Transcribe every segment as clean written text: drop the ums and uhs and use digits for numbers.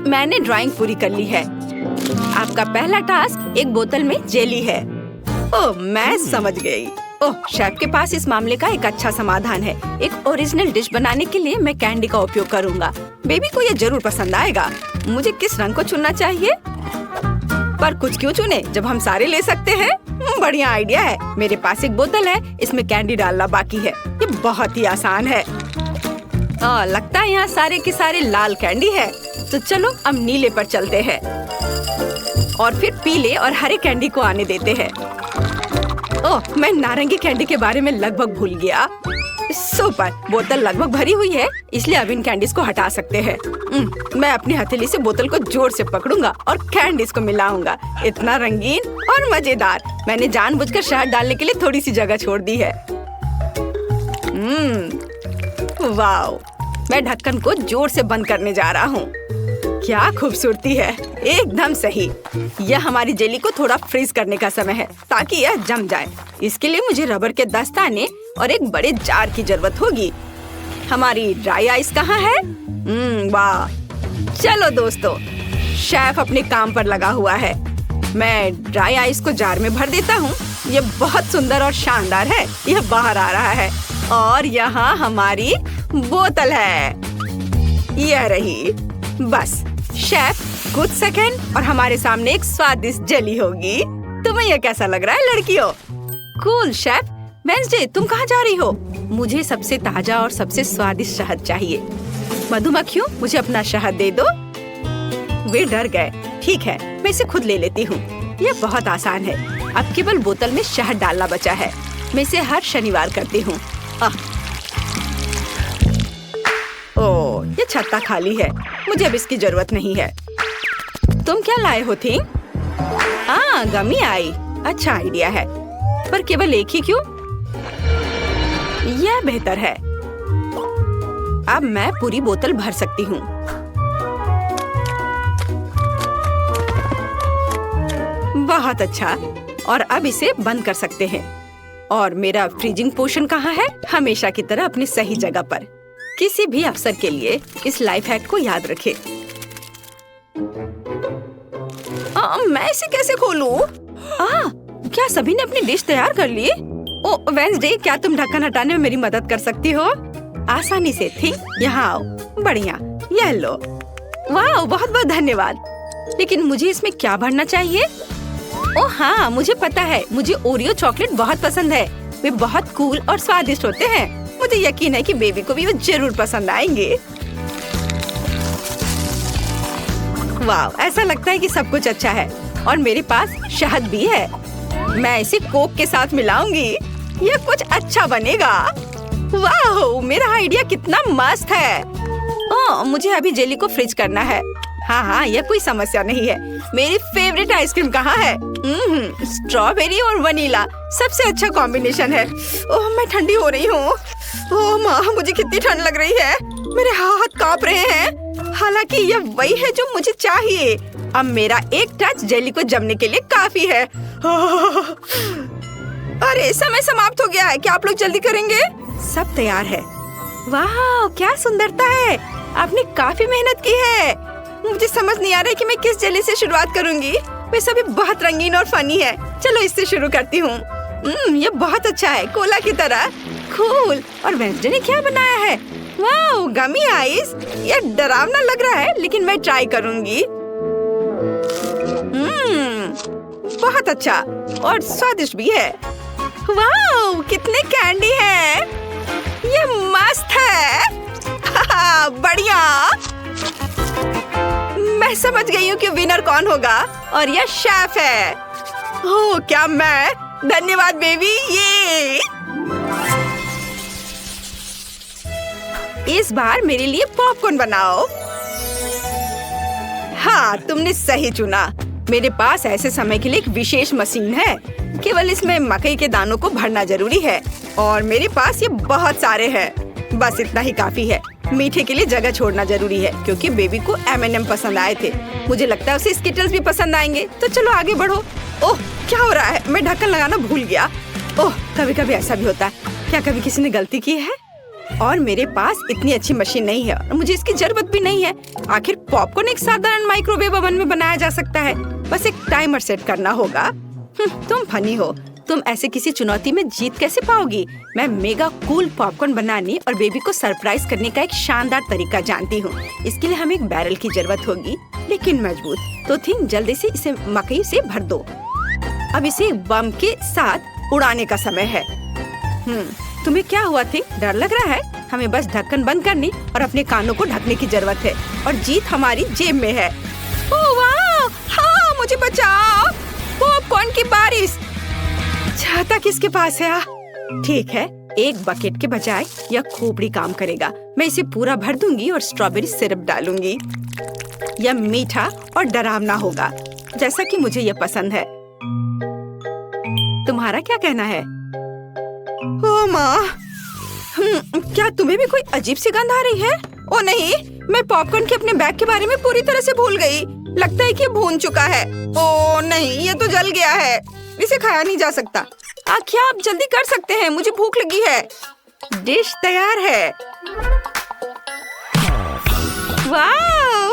मैंने ड्राइंग पूरी कर ली है। आपका पहला टास्क एक बोतल में जेली है। ओह, मैं समझ गई। ओह, शेफ के पास इस मामले का एक अच्छा समाधान है। एक ओरिजिनल डिश बनाने के लिए मैं कैंडी का उपयोग करूंगा। बेबी को ये जरूर पसंद आएगा। मुझे किस रंग को चुनना चाहिए? पर कुछ क्यों चुने जब हम सारे ले सकते हैं? बढ़िया आइडिया है। मेरे पास एक बोतल है, इसमें कैंडी डालना बाकी है। ये बहुत ही आसान है। लगता है यहाँ सारे के सारे लाल कैंडी है। तो चलो अब नीले पर चलते हैं और फिर पीले और हरे कैंडी को आने देते हैं। ओह, मैं नारंगी कैंडी के बारे में लगभग भूल गया। सुपर, बोतल लगभग भरी हुई है, इसलिए अब इन कैंडीज को हटा सकते हैं। मैं अपनी हथेली से बोतल को जोर से पकड़ूंगा और कैंडीज को मिलाऊंगा। इतना रंगीन और मजेदार। मैंने जानबूझकर शहद डालने के लिए थोड़ी सी जगह छोड़ दी है। वाह, मैं ढक्कन को जोर से बंद करने जा रहा हूँ। क्या खूबसूरती है, एकदम सही। यह हमारी जेली को थोड़ा फ्रीज करने का समय है ताकि यह जम जाए। इसके लिए मुझे रबर के दस्ताने और एक बड़े जार की जरूरत होगी। हमारी ड्राई आइस कहाँ है? वाह, चलो दोस्तों, शेफ अपने काम पर लगा हुआ है। मैं ड्राई आइस को जार में भर देता हूँ। यह बहुत सुंदर और शानदार है। यह बाहर आ रहा है और यहाँ हमारी बोतल है। यह रही। बस शेफ, कुछ सेकंड और हमारे सामने एक स्वादिष्ट जेली होगी। तुम्हें यह कैसा लग रहा है लड़कियों? Cool chef. वेंसडे, तुम कहाँ जा रही हो? मुझे सबसे ताजा और सबसे स्वादिष्ट शहद चाहिए। मधुमक्खियों, मुझे अपना शहद दे दो। वे डर गए। ठीक है, मैं इसे खुद ले लेती हूँ। यह बहुत आसान है। अब केवल बोतल में शहद डालना बचा है। मैं इसे हर शनिवार करती हूँ। ओह, ये छत्ता खाली है। मुझे अब इसकी जरूरत नहीं है। तुम क्या लाए हो थी? गमी आई। अच्छा आइडिया है, पर केवल एक ही क्यों? यह बेहतर है। अब मैं पूरी बोतल भर सकती हूँ। बहुत अच्छा। और अब इसे बंद कर सकते हैं। और मेरा फ्रीजिंग पोर्शन कहाँ है? हमेशा की तरह अपनी सही जगह पर। किसी भी अवसर के लिए इस लाइफ हैक को याद रखें। मैं इसे कैसे खोलूं? क्या सभी ने अपनी डिश तैयार कर ली? ओह वेंसडे, क्या तुम ढक्कन हटाने में मेरी मदद कर सकती हो? आसानी से। ठीक, यहाँ आओ। बढ़िया, यह लो। वाह, बहुत बहुत धन्यवाद। लेकिन मुझे इसमें क्या भरना चाहिए? ओह हाँ, मुझे पता है। मुझे ओरियो चॉकलेट बहुत पसंद है। वे बहुत कूल और स्वादिष्ट होते हैं। मुझे यकीन है कि बेबी को भी वो जरूर पसंद आएंगे। वाह, ऐसा लगता है कि सब कुछ अच्छा है और मेरे पास शहद भी है। मैं इसे कोक के साथ मिलाऊंगी। यह कुछ अच्छा बनेगा। वाह, मेरा आइडिया कितना मस्त है। मुझे अभी जेली को फ्रीज करना है। हाँ, यह कोई समस्या नहीं है। मेरी फेवरेट आइसक्रीम कहाँ है? स्ट्रॉबेरी और वनीला सबसे अच्छा कॉम्बिनेशन है। ओह, मैं ठंडी हो रही हूँ। ओह माँ, मुझे कितनी ठंड लग रही है। मेरे हाथ कांप रहे हैं। हालांकि यह वही है जो मुझे चाहिए। अब मेरा एक टच जेली को जमने के लिए काफी है। अरे, समय समाप्त हो गया है। क्या आप लोग जल्दी करेंगे? सब तैयार है। वाह, क्या सुंदरता है। आपने काफी मेहनत की है। मुझे समझ नहीं आ रहा है कि मैं किस जेली से शुरुआत करूंगी। वे सभी बहुत रंगीन और फनी है। चलो इससे शुरू करती हूँ। ये बहुत अच्छा है, कोला की तरह। कूल। और वेंसडे ने क्या बनाया है? वाह, गमी आइस। यह डरावना लग रहा है, लेकिन मैं ट्राई करूंगी। बहुत अच्छा और स्वादिष्ट भी है। वाह, कितने कैंडी है। ये मस्त है। बढ़िया। मैं समझ गई हूँ कि विनर कौन होगा और यह शेफ है। ओह, क्या मैं? धन्यवाद बेबी। ये इस बार मेरे लिए पॉपकॉर्न बनाओ। हाँ, तुमने सही चुना। मेरे पास ऐसे समय के लिए एक विशेष मशीन है। केवल इसमें मकई के दानों को भरना जरूरी है और मेरे पास ये बहुत सारे हैं। बस इतना ही काफी है। मीठे के लिए जगह छोड़ना जरूरी है क्योंकि बेबी को M&M पसंद आए थे। मुझे लगता है उसे स्किटल्स भी पसंद आएंगे। तो चलो आगे बढ़ो। ओह, क्या हो रहा है? मैं ढक्कन लगाना भूल गया। ओह, कभी कभी ऐसा भी होता है। क्या कभी किसी ने गलती की है? और मेरे पास इतनी अच्छी मशीन नहीं है और मुझे इसकी जरूरत भी नहीं है। आखिर पॉपकॉर्न एक साधारण माइक्रोवेव ओवन में बनाया जा सकता है, बस एक टाइमर सेट करना होगा। तुम फनी हो। तुम ऐसे किसी चुनौती में जीत कैसे पाओगी? मैं मेगा कूल पॉपकॉर्न बनाने और बेबी को सरप्राइज करने का एक शानदार तरीका जानती हूँ। इसके लिए हमें एक बैरल की जरूरत होगी, लेकिन मजबूत। तो थिंग जल्दी से इसे मकई से भर दो। अब इसे बम के साथ उड़ाने का समय है। तुम्हें क्या हुआ थी? डर लग रहा है? हमें बस ढक्कन बंद करने और अपने कानों को ढकने की जरूरत है और जीत हमारी जेब में है। ओह वाह! हाँ, मुझे बचाओ! पॉपकॉर्न की बारिश। छाता किसके पास है? ठीक है, एक बकेट के बजाय यह खोपड़ी काम करेगा। मैं इसे पूरा भर दूंगी और स्ट्रॉबेरी सिरप डालूंगी। यह मीठा और डरावना होगा, जैसा कि मुझे यह पसंद है। तुम्हारा क्या कहना है? ओह माँ, क्या तुम्हें भी कोई अजीब सी गंध आ रही है? ओ नहीं, मैं पॉपकॉर्न के अपने बैग के बारे में पूरी तरह से भूल गई। लगता है कि ये भून चुका है। ओ नहीं, ये तो जल गया है। इसे खाया नहीं जा सकता। क्या आप जल्दी कर सकते हैं? मुझे भूख लगी है। डिश तैयार है। वाओ!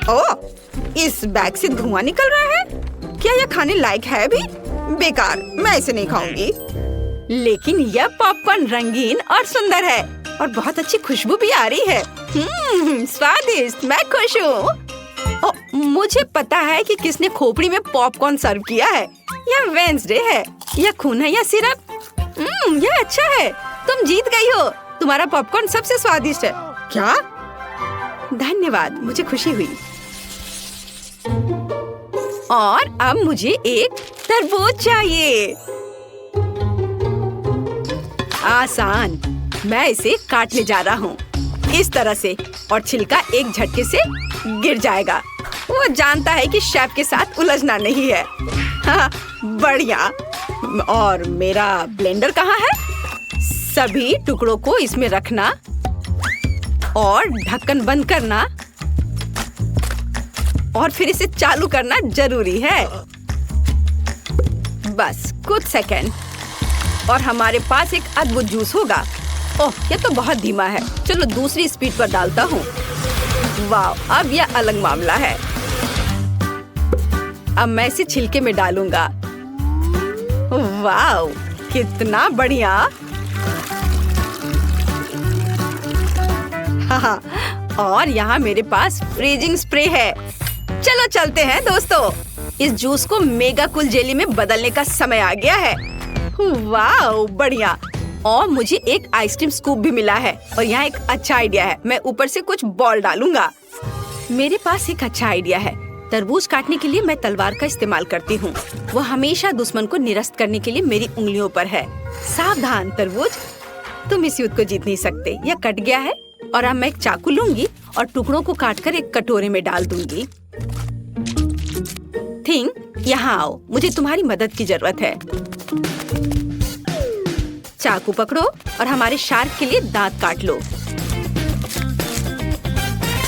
ओह, इस बैग से धुआं निकल रहा है। क्या यह खाने लायक है भी? बेकार, मैं इसे नहीं खाऊंगी। लेकिन यह पॉपकॉर्न रंगीन और सुंदर है और बहुत अच्छी खुशबू भी आ रही है। स्वादिष्ट, मैं खुश हूँ। मुझे पता है कि किसने खोपड़ी में पॉपकॉर्न सर्व किया है। यह वेंसडे है। यह खून है या सिरप? यह अच्छा है। तुम जीत गई हो। तुम्हारा पॉपकॉर्न सबसे स्वादिष्ट है। क्या? धन्यवाद, मुझे खुशी हुई। और अब मुझे एक तरबूज चाहिए। आसान, मैं इसे काटने जा रहा हूँ इस तरह से और छिलका एक झटके से गिर जाएगा। वो जानता है कि शेफ के साथ उलझना नहीं है। हाँ, बढ़िया। और मेरा ब्लेंडर कहाँ है? सभी टुकड़ों को इसमें रखना और ढक्कन बंद करना और फिर इसे चालू करना जरूरी है। बस कुछ सेकंड और हमारे पास एक अद्भुत जूस होगा। ओह, ये तो बहुत धीमा है। चलो दूसरी स्पीड पर डालता हूँ। वाह, अब यह अलग मामला है। अब मैं इसे छिलके में डालूंगा। वाह, कितना बढ़िया। हाँ, और यहाँ मेरे पास फ्रीजिंग स्प्रे है। चलो चलते हैं दोस्तों। इस जूस को मेगा कूल जेली में बदलने का समय आ गया है। वाह, बढ़िया। और मुझे एक आइसक्रीम स्कूप भी मिला है और यहाँ एक अच्छा आइडिया है। मैं ऊपर से कुछ बॉल डालूंगा। मेरे पास एक अच्छा आइडिया है। तरबूज काटने के लिए मैं तलवार का इस्तेमाल करती हूँ। वो हमेशा दुश्मन को निरस्त करने के लिए मेरी उंगलियों पर है। सावधान तरबूज, तुम इस युद्ध को जीत नहीं सकते। यह कट गया है और अब मैं एक चाकू लूंगी और टुकड़ों को काटकर एक कटोरे में डाल दूंगी। थिंग, यहाँ आओ, मुझे तुम्हारी मदद की जरूरत है। चाकू पकड़ो और हमारे शार्क के लिए दांत काट लो।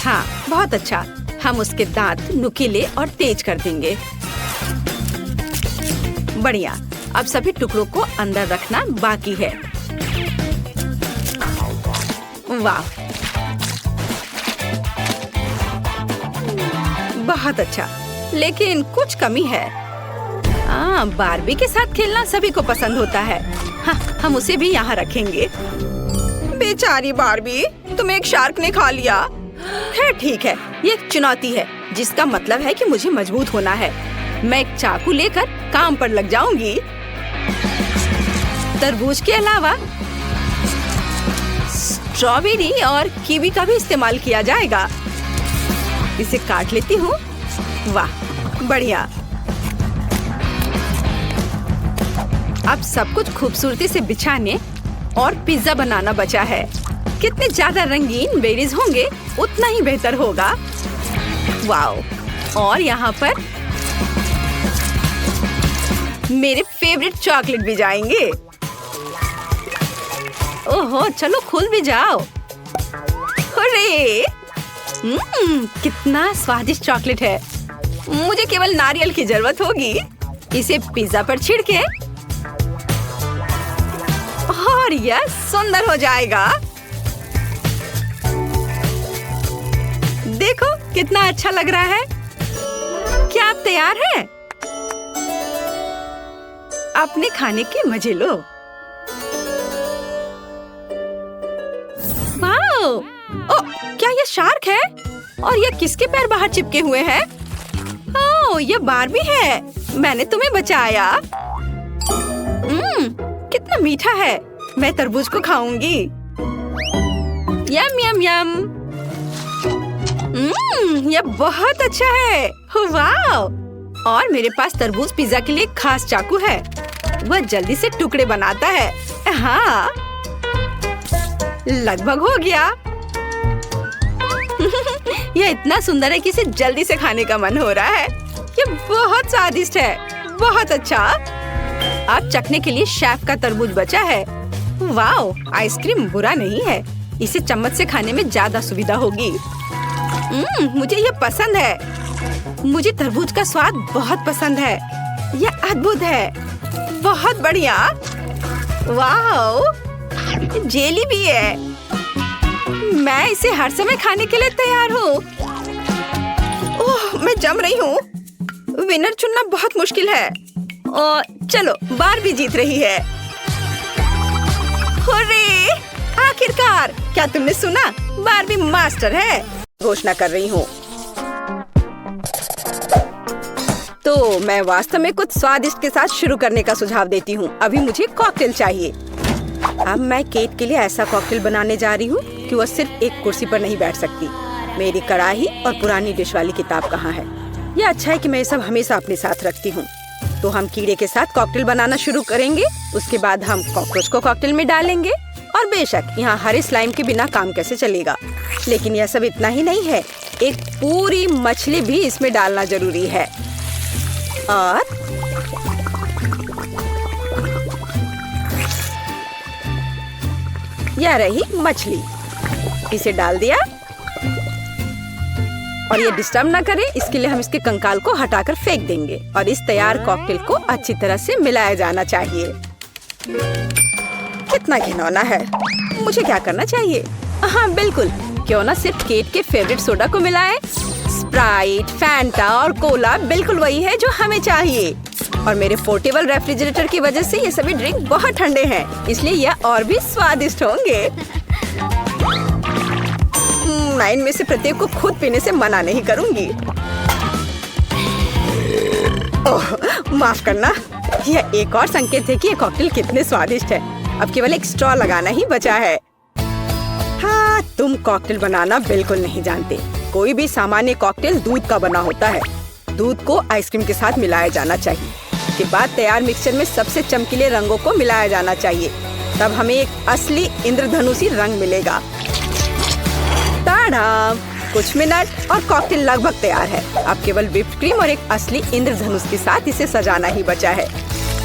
हाँ, बहुत अच्छा। हम उसके दांत नुकीले और तेज कर देंगे। बढ़िया। अब सभी टुकड़ों को अंदर रखना बाकी है। वाह, बहुत अच्छा, लेकिन कुछ कमी है। बारबी के साथ खेलना सभी को पसंद होता है। हाँ, हम उसे भी यहाँ रखेंगे। बेचारी बारबी, तुम्हें एक शार्क ने खा लिया। खैर ठीक है, ये एक चुनौती है, जिसका मतलब है कि मुझे मजबूत होना है। मैं एक चाकू लेकर काम पर लग जाऊंगी। तरबूज के अलावा स्ट्रॉबेरी और कीवी का भी इस्तेमाल किया जाएगा। इसे काट लेती हूँ। वाह, बढ़िया। अब सब कुछ खूबसूरती से बिछाने और पिज्जा बनाना बचा है। कितने ज्यादा रंगीन बेरीज होंगे उतना ही बेहतर होगा। वाओ, और यहाँ पर मेरे फेवरेट चॉकलेट भी जाएंगे। ओहो, चलो खुल भी जाओ। अरे, कितना स्वादिष्ट चॉकलेट है। मुझे केवल नारियल की जरूरत होगी। इसे पिज्जा पर छिड़के और यह सुंदर हो जाएगा। कितना अच्छा लग रहा है। क्या आप तैयार हैं? अपने खाने के मजे लो। वाओ! ओह, क्या ये शार्क है? और ये किसके पैर बाहर चिपके हुए हैं? ओह, ये बारबी है। मैंने तुम्हें बचाया। कितना मीठा है। मैं तरबूज को खाऊंगी। यम यम यम। ये बहुत अच्छा है। वाओ! और मेरे पास तरबूज पिज्जा के लिए खास चाकू है। वह जल्दी से टुकड़े बनाता है। हाँ, लगभग हो गया। यह इतना सुंदर है कि इसे जल्दी से खाने का मन हो रहा है। ये बहुत स्वादिष्ट है। बहुत अच्छा। अब चखने के लिए शेफ का तरबूज बचा है। वाओ! आइसक्रीम बुरा नहीं है। इसे चम्मच से खाने में ज्यादा सुविधा होगी। मुझे ये पसंद है। मुझे तरबूज का स्वाद बहुत पसंद है। यह अद्भुत है। बहुत बढ़िया। वाओ! जेली भी है। मैं इसे हर समय खाने के लिए तैयार हूँ। ओह, मैं जम रही हूँ। विनर चुनना बहुत मुश्किल है। और चलो, बारबी जीत रही है। हुर्रे! आखिरकार! क्या तुमने सुना? बारबी मास्टर है। घोषणा कर रही हूँ। तो मैं वास्तव में कुछ स्वादिष्ट के साथ शुरू करने का सुझाव देती हूँ। अभी मुझे कॉकटेल चाहिए। अब मैं केट के लिए ऐसा कॉकटेल बनाने जा रही हूँ कि वह सिर्फ एक कुर्सी पर नहीं बैठ सकती। मेरी कढ़ाई और पुरानी डिश वाली किताब कहाँ है? यह अच्छा है कि मैं ये सब हमेशा अपने साथ रखती हूँ। तो हम कीड़े के साथ कॉकटेल बनाना शुरू करेंगे। उसके बाद हम कॉकरोच को कॉकटेल में डालेंगे। और बेशक यहाँ हरे स्लाइम के बिना काम कैसे चलेगा। लेकिन यह सब इतना ही नहीं है। एक पूरी मछली भी इसमें डालना जरूरी है। और यह रही मछली। इसे डाल दिया। और ये डिस्टर्ब ना करे, इसके लिए हम इसके कंकाल को हटाकर फेंक देंगे। और इस तैयार कॉकटेल को अच्छी तरह से मिलाया जाना चाहिए। कितना घिनौना है। मुझे क्या करना चाहिए? हाँ बिल्कुल, क्यों ना सिर्फ केट के फेवरेट सोडा को मिलाएं। स्प्राइट, फैंटा और कोला बिल्कुल वही है जो हमें चाहिए। और मेरे पोर्टेबल रेफ्रिजरेटर की वजह से ये सभी ड्रिंक बहुत ठंडे हैं, इसलिए यह और भी स्वादिष्ट होंगे। मैं इनमें से प्रत्येक को खुद पीने से मना नहीं करूंगी। ओह, माफ करना। यह एक और संकेत है कि ये कॉकटेल कितने स्वादिष्ट है। अब केवल एक स्ट्रॉ लगाना ही बचा है। हाँ, तुम कॉकटेल बनाना बिल्कुल नहीं जानते। कोई भी सामान्य कॉकटेल दूध का बना होता है। दूध को आइसक्रीम के साथ मिलाया जाना चाहिए। उसके बाद तैयार मिक्सचर में सबसे चमकीले रंगों को मिलाया जाना चाहिए। तब हमें एक असली इंद्रधनुषी रंग मिलेगा। ताड़ा! कुछ मिनट और कॉकटेल लगभग तैयार है। अब केवल व्हिप्ड क्रीम और एक असली इंद्रधनुष के साथ इसे सजाना ही बचा है।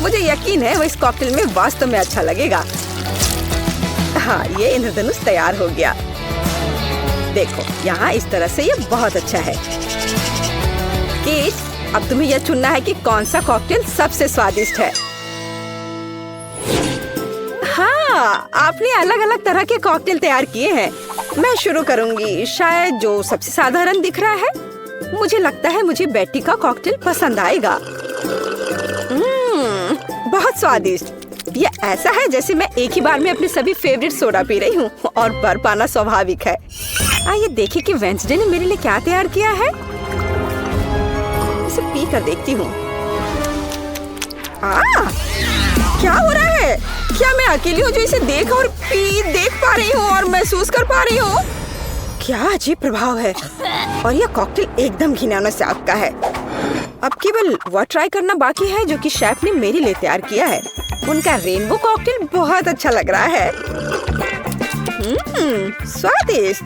मुझे यकीन है वो इस कॉकटेल में वास्तव में अच्छा लगेगा। हाँ, ये इंद्रधनुष तैयार हो गया। देखो, यहाँ इस तरह से ये बहुत अच्छा है। केट, अब तुम्हें यह चुनना है कि कौन सा कॉकटेल सबसे स्वादिष्ट है। हाँ, आपने अलग अलग तरह के कॉकटेल तैयार किए हैं। मैं शुरू करूंगी, शायद जो सबसे साधारण दिख रहा है। मुझे लगता है मुझे बेटी का कॉकटेल पसंद आएगा। बहुत स्वादिष्ट। ये ऐसा है जैसे मैं एक ही बार में अपने सभी फेवरेट सोडा पी रही हूँ। और बर्फ पाना स्वाभाविक है। आइए देखें कि वेंसडे ने मेरे लिए क्या तैयार किया है। इसे पी कर देखती हूँ। क्या हो रहा है? क्या मैं अकेली हूँ जो इसे देख पा रही हूँ और महसूस कर पा रही हूँ? क्या अजीब प्रभाव है। और यह कॉकटेल एकदम घिनौना स्वाद का है। अब केवल वह ट्राई करना बाकी है जो कि शेफ ने मेरे लिए तैयार किया है। उनका रेनबो कॉकटेल बहुत अच्छा लग रहा है। स्वादिष्ट।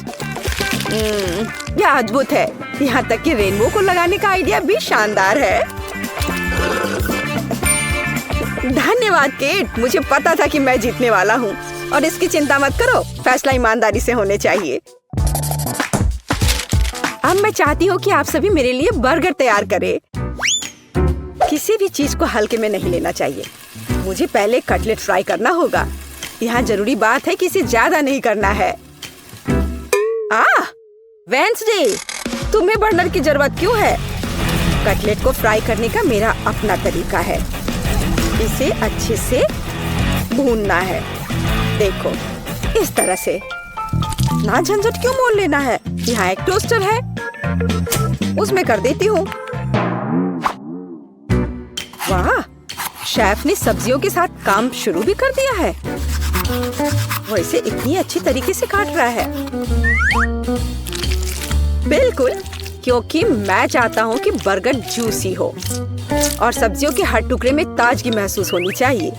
यह अद्भुत है। यहाँ तक कि रेनबो को लगाने का आइडिया भी शानदार है। धन्यवाद केट, मुझे पता था कि मैं जीतने वाला हूँ। और इसकी चिंता मत करो, फैसला ईमानदारी से होने चाहिए। अब मैं चाहती हूँ कि आप सभी मेरे लिए बर्गर तैयार करें। किसी भी चीज को हल्के में नहीं लेना चाहिए। मुझे पहले कटलेट फ्राई करना होगा। यहाँ जरूरी बात है कि इसे ज्यादा नहीं करना है। वेंसडे, तुम्हें बर्नर की जरूरत क्यों है? कटलेट को फ्राई करने का मेरा अपना तरीका है। इसे अच्छे से भूनना है। देखो, इस तरह से। ना झंझट क्यों मोल लेना है? यहाँ एक टोस्टर है, उसमें कर देती हूँ। वाह, शेफ ने सब्जियों के साथ काम शुरू भी कर दिया है। वो इसे इतनी अच्छी तरीके से काट रहा है। बिल्कुल, क्योंकि मैं चाहता हूँ कि बर्गर जूसी हो और सब्जियों के हर टुकड़े में ताजगी महसूस होनी चाहिए।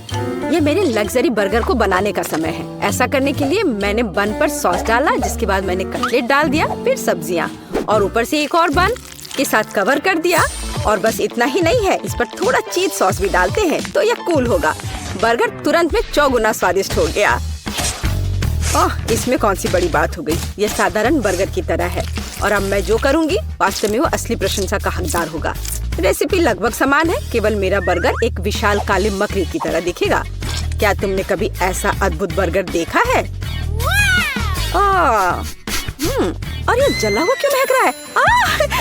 ये मेरे लग्जरी बर्गर को बनाने का समय है। ऐसा करने के लिए मैंने बन पर सॉस डाला, जिसके बाद मैंने कटलेट डाल दिया, फिर सब्जियाँ और ऊपर से एक और बन के साथ कवर कर दिया। और बस इतना ही नहीं है, इस पर थोड़ा चीज सॉस भी डालते हैं तो यह कूल होगा। बर्गर तुरंत में 4 गुना स्वादिष्ट हो गया। ओह, इसमें कौन सी बड़ी बात हो गई। यह साधारण बर्गर की तरह है और अब मैं जो करूंगी वास्तव में वो असली प्रशंसा का हकदार होगा। रेसिपी लगभग समान है, केवल मेरा बर्गर एक विशाल काले मकड़ी की तरह दिखेगा। क्या तुमने कभी ऐसा अद्भुत बर्गर देखा है? और ये जला हुआ क्यों महक रहा है?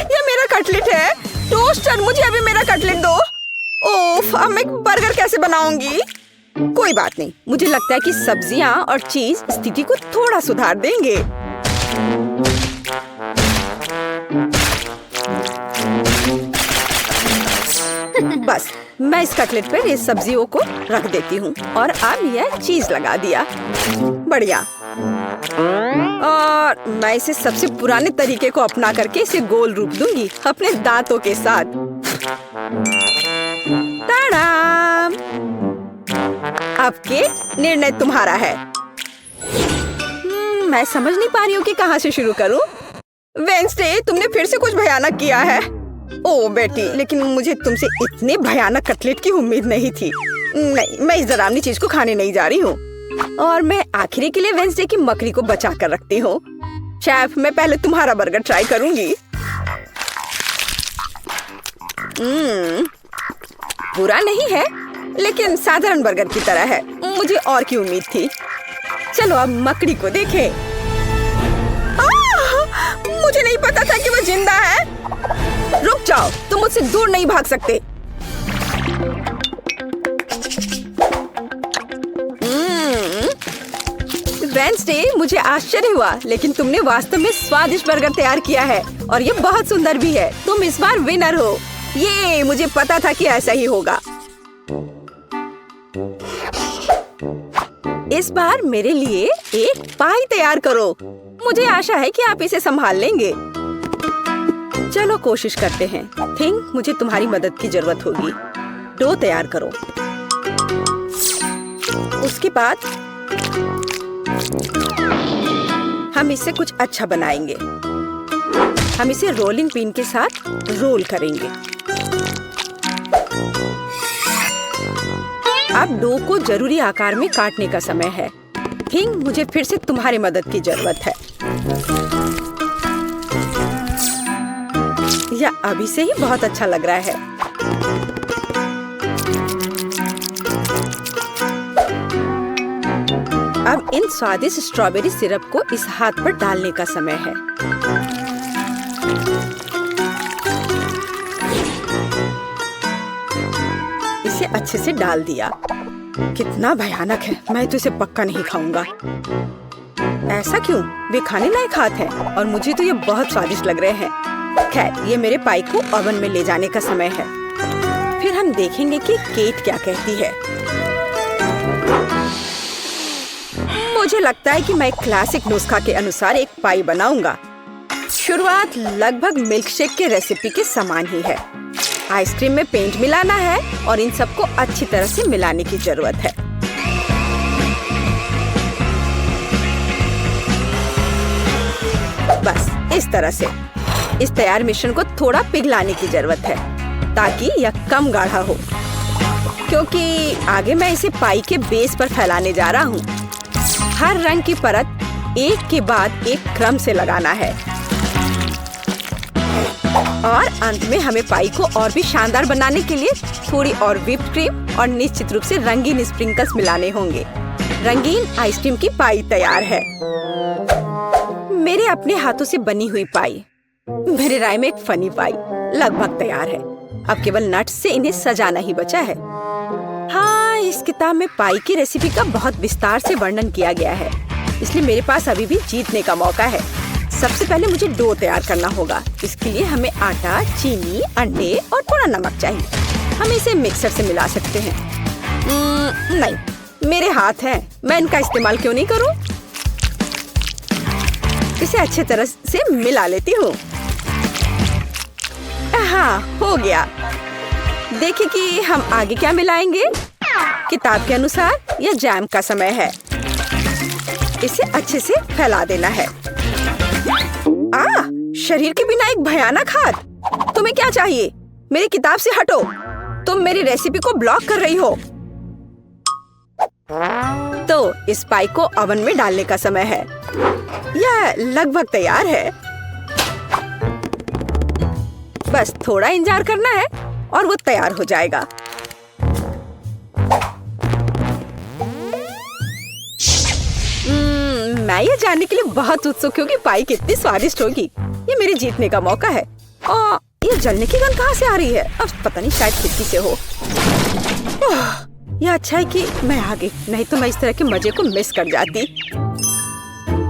ये मेरा कटलेट है। टोस्टर, मुझे अभी मेरा कटलेट दो। ओफ, अब मैं बर्गर कैसे बनाऊंगी? कोई बात नहीं, मुझे लगता है कि सब्जियां और चीज स्थिति को थोड़ा सुधार देंगे। बस मैं इस कटलेट पर इस सब्जियों को रख देती हूँ और अब यह चीज लगा दिया। बढ़िया। और मैं इसे सबसे पुराने तरीके को अपना करके इसे गोल रूप दूंगी अपने दांतों के साथ। ताड़ाम! अब के निर्णय तुम्हारा है। मैं समझ नहीं पा रही हूँ कि कहाँ से शुरू करूँ। वेंसडे, तुमने फिर से कुछ भयानक किया है। ओ बेटी, लेकिन मुझे तुमसे इतने भयानक कटलेट की उम्मीद नहीं थी। नहीं, मैं इस डरावनी चीज को खाने नहीं जा रही हूँ। और मैं आखिरी के लिए वेंसडे की मकड़ी को बचा कर रखती हूँ। शेफ, मैं पहले तुम्हारा बर्गर ट्राई करूंगी। बुरा नहीं है, लेकिन साधारण बर्गर की तरह है। मुझे और की उम्मीद थी। चलो अब मकड़ी को देखें। मुझे नहीं पता था कि वो जिंदा है। रुक जाओ, तुम मुझसे दूर नहीं भाग सकते। वेंसडे, मुझे आश्चर्य हुआ, लेकिन तुमने वास्तव में स्वादिष्ट बर्गर तैयार किया है और ये बहुत सुंदर भी है। तुम इस बार विनर हो। ये मुझे पता था कि ऐसा ही होगा। इस बार मेरे लिए एक पाई तैयार करो। मुझे आशा है कि आप इसे संभाल लेंगे। चलो कोशिश करते हैं। थिंक मुझे तुम्हारी मदद की जरूरत होगी। डो तैयार करो। उसके बाद हम इससे कुछ अच्छा बनाएंगे। हम इसे रोलिंग पिन के साथ रोल करेंगे। अब डो को जरूरी आकार में काटने का समय है। थिंक मुझे फिर से तुम्हारी मदद की जरूरत है। यह अभी से ही बहुत अच्छा लग रहा है। अब इन स्वादिष्ट स्ट्रॉबेरी सिरप को इस हाथ पर डालने का समय है। इसे अच्छे से डाल दिया। कितना भयानक है। मैं तो इसे पक्का नहीं खाऊंगा। ऐसा क्यों? वे खाने लायक हाथ हैं और मुझे तो ये बहुत स्वादिष्ट लग रहे हैं। खैर, ये मेरे पाई को ओवन में ले जाने का समय है। फिर हम देखेंगे कि केट क्या कहती है। मुझे लगता है कि मैं क्लासिक नुस्खा के अनुसार एक पाई बनाऊंगा। शुरुआत लगभग मिल्कशेक के रेसिपी के समान ही है। आइसक्रीम में पेंट मिलाना है और इन सबको अच्छी तरह से मिलाने की जरूरत है। बस इस तरह से। इस तैयार मिश्रण को थोड़ा पिघलाने की जरूरत है ताकि यह कम गाढ़ा हो, क्योंकि आगे मैं इसे पाई के बेस पर फैलाने जा रहा हूँ। हर रंग की परत एक के बाद एक क्रम से लगाना है और अंत में हमें पाई को और भी शानदार बनाने के लिए थोड़ी और व्हिप्ड क्रीम और निश्चित रूप से रंगीन स्प्रिंकल्स मिलाने होंगे। रंगीन आइसक्रीम की पाई तैयार है। मेरे अपने हाथों से बनी हुई पाई मेरे राय में एक फनी पाई लगभग तैयार है। अब केवल नट्स से इन्हें सजाना ही बचा है। हाँ, इस किताब में पाई की रेसिपी का बहुत विस्तार से वर्णन किया गया है, इसलिए मेरे पास अभी भी जीतने का मौका है। सबसे पहले मुझे डो तैयार करना होगा। इसके लिए हमें आटा, चीनी, अंडे और थोड़ा नमक चाहिए। हम इसे मिक्सर से मिला सकते हैं। नहीं, मेरे हाथ हैं, मैं इनका इस्तेमाल क्यों नहीं करूं? इसे अच्छे तरह से मिला लेती हूँ। हाँ, हो गया। देखिए कि हम आगे क्या मिलाएंगे। किताब के अनुसार यह जैम का समय है। इसे अच्छे से फैला देना है। शरीर के बिना एक भयानक हाथ। तुम्हें क्या चाहिए? मेरी किताब से हटो। तुम मेरी रेसिपी को ब्लॉक कर रही हो। तो इस पाई को ओवन में डालने का समय है। यह लगभग तैयार है। बस थोड़ा इंतजार करना है और वो तैयार हो जाएगा। मैं ये जानने के लिए बहुत उत्सुक हूँ कि पाई कितनी स्वादिष्ट होगी। ये मेरे जीतने का मौका है। और ये जलने की गंध कहाँ से आ रही है? अब पता नहीं, शायद खिड़की से हो। यह अच्छा है कि मैं आ गई, नहीं तो मैं इस तरह के मजे को मिस कर जाती।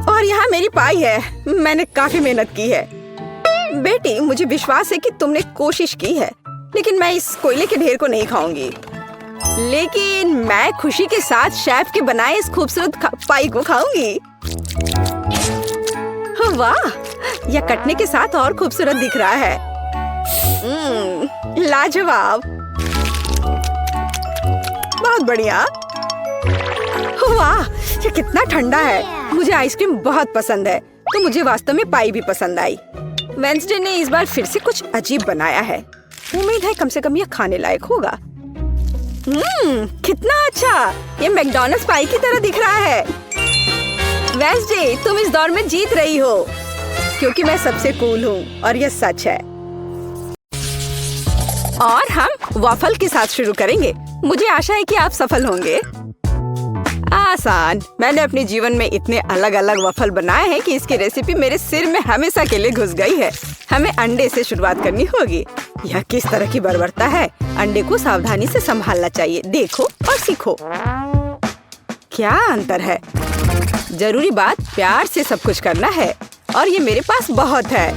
और यहाँ मेरी पाई है। मैंने काफी मेहनत की है। बेटी, मुझे विश्वास है कि तुमने कोशिश की है, लेकिन मैं इस कोयले के ढेर को नहीं खाऊंगी। लेकिन मैं खुशी के साथ शेफ के बनाए इस खूबसूरत पाई को खाऊंगी। वाह, यह कटने के साथ और खूबसूरत दिख रहा है। लाजवाब, बहुत बढ़िया। वाह, ये कितना ठंडा है। मुझे आइसक्रीम बहुत पसंद है, तो मुझे वास्तव में पाई भी पसंद आई। वेंसडे ने इस बार फिर से कुछ अजीब बनाया है। उम्मीद है कम से कम यह खाने लायक होगा। कितना अच्छा, ये मैकडॉनल्ड्स पाई की तरह दिख रहा है। वेंसडे, तुम इस दौर में जीत रही हो, क्योंकि मैं सबसे कूल हूँ और यह सच है। और हम वॉफल के साथ शुरू करेंगे। मुझे आशा है कि आप सफल होंगे। आसान। मैंने अपने जीवन में इतने अलग अलग वॉफल बनाए हैं कि इसकी रेसिपी मेरे सिर में हमेशा के लिए घुस गई है। हमें अंडे से शुरुआत करनी होगी। यह किस तरह की बर्बरता है। अंडे को सावधानी से संभालना चाहिए। देखो और सीखो। क्या अंतर है। जरूरी बात प्यार से सब कुछ करना है, और ये मेरे पास बहुत है।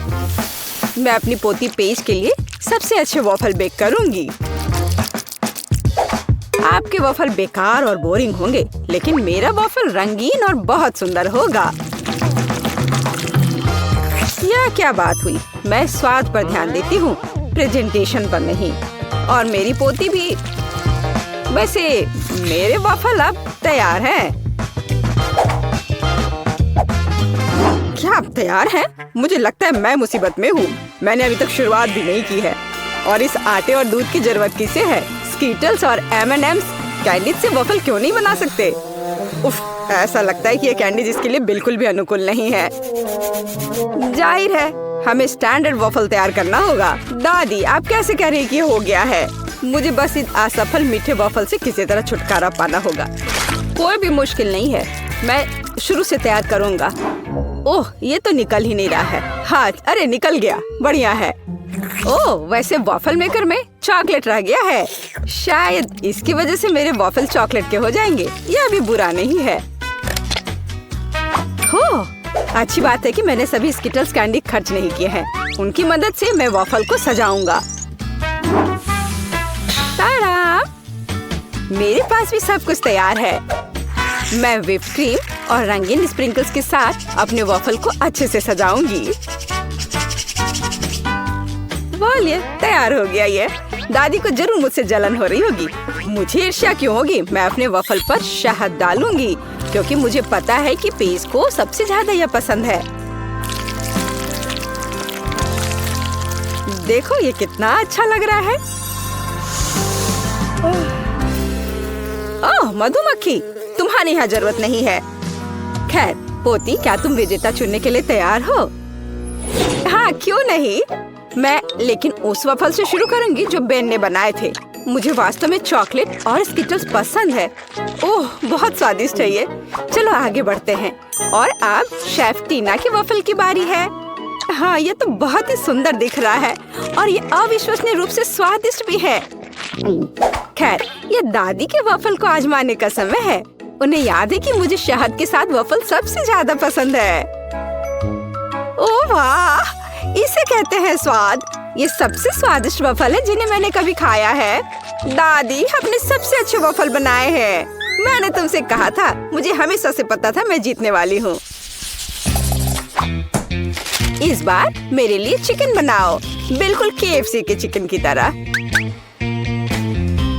मैं अपनी पोती पेज के लिए सबसे अच्छे वॉफल बेक करूंगी। आपके वॉफल बेकार और बोरिंग होंगे, लेकिन मेरा वॉफल रंगीन और बहुत सुंदर होगा। यह क्या बात हुई? मैं स्वाद पर ध्यान देती हूँ, प्रेजेंटेशन पर नहीं। और मेरी पोती भी। वैसे मेरे वॉफल अब तैयार हैं। क्या आप तैयार हैं? मुझे लगता है मैं मुसीबत में हूँ। मैंने अभी तक शुरुआत भी नहीं की है। और इस आटे और दूध की जरूरत किसे है? स्कीटल्स और M&M's कैंडी से वॉफल क्यों नहीं बना सकते? उफ, ऐसा लगता है कि ये कैंडी जिसके लिए बिल्कुल भी अनुकूल नहीं है। जाहिर है हमें स्टैंडर्ड वॉफल तैयार करना होगा। दादी, आप कैसे कह रही हैं कि ये हो गया है? मुझे बस इस असफल मीठे वॉफल से किसी तरह छुटकारा पाना होगा। कोई भी मुश्किल नहीं है, मैं शुरू से तैयार करूँगा। ओह, ये तो निकल ही नहीं रहा है। हाँ, अरे निकल गया, बढ़िया है। ओह, वैसे वॉफल मेकर में चॉकलेट रह गया है। शायद इसकी वजह से मेरे वॉफल चॉकलेट के हो जाएंगे। यह भी बुरा नहीं है। हो, अच्छी बात है कि मैंने सभी स्किटल्स कैंडी खर्च नहीं किए हैं। उनकी मदद से मैं वॉफल को सजाऊंगा। ताड़ा! मेरे पास भी सब कुछ तैयार है। मैं व्हिप क्रीम और रंगीन स्प्रिंकल्स के साथ अपने वॉफल को अच्छे से सजाऊंगी। बोलिए, तैयार हो गया ये। दादी को जरूर मुझसे जलन हो रही होगी। मुझे ईर्ष्या क्यों होगी? मैं अपने वॉफल पर शहद डालूंगी, क्योंकि मुझे पता है कि पेज को सबसे ज्यादा यह पसंद है। देखो ये कितना अच्छा लग रहा है। ओह, मधुमक्खी, तुम्हारी यहाँ जरूरत नहीं है। खैर पोती, क्या तुम विजेता चुनने के लिए तैयार हो? हाँ, क्यों नहीं। मैं लेकिन उस वॉफल से शुरू करूंगी जो बेन ने बनाए थे। मुझे वास्तव में चॉकलेट और स्किटल्स पसंद है। ओह, बहुत स्वादिष्ट है ये। चलो आगे बढ़ते हैं। और अब शेफ टीना की वॉफल की बारी है। हाँ, ये तो बहुत ही सुंदर दिख रहा है और ये अविश्वसनीय रूप से स्वादिष्ट भी है। खैर, ये दादी के वफल को आजमाने का समय है। उन्हें याद है कि मुझे शहद के साथ वफल सबसे ज्यादा पसंद है। ओह वाह, इसे कहते हैं स्वाद। ये सबसे स्वादिष्ट वफल है जिन्हें मैंने कभी खाया है। दादी अपने सबसे अच्छे वफल बनाए हैं। मैंने तुमसे कहा था, मुझे हमेशा से पता था मैं जीतने वाली हूँ। इस बार मेरे लिए चिकन बनाओ, बिल्कुल KFC के चिकन की तरह।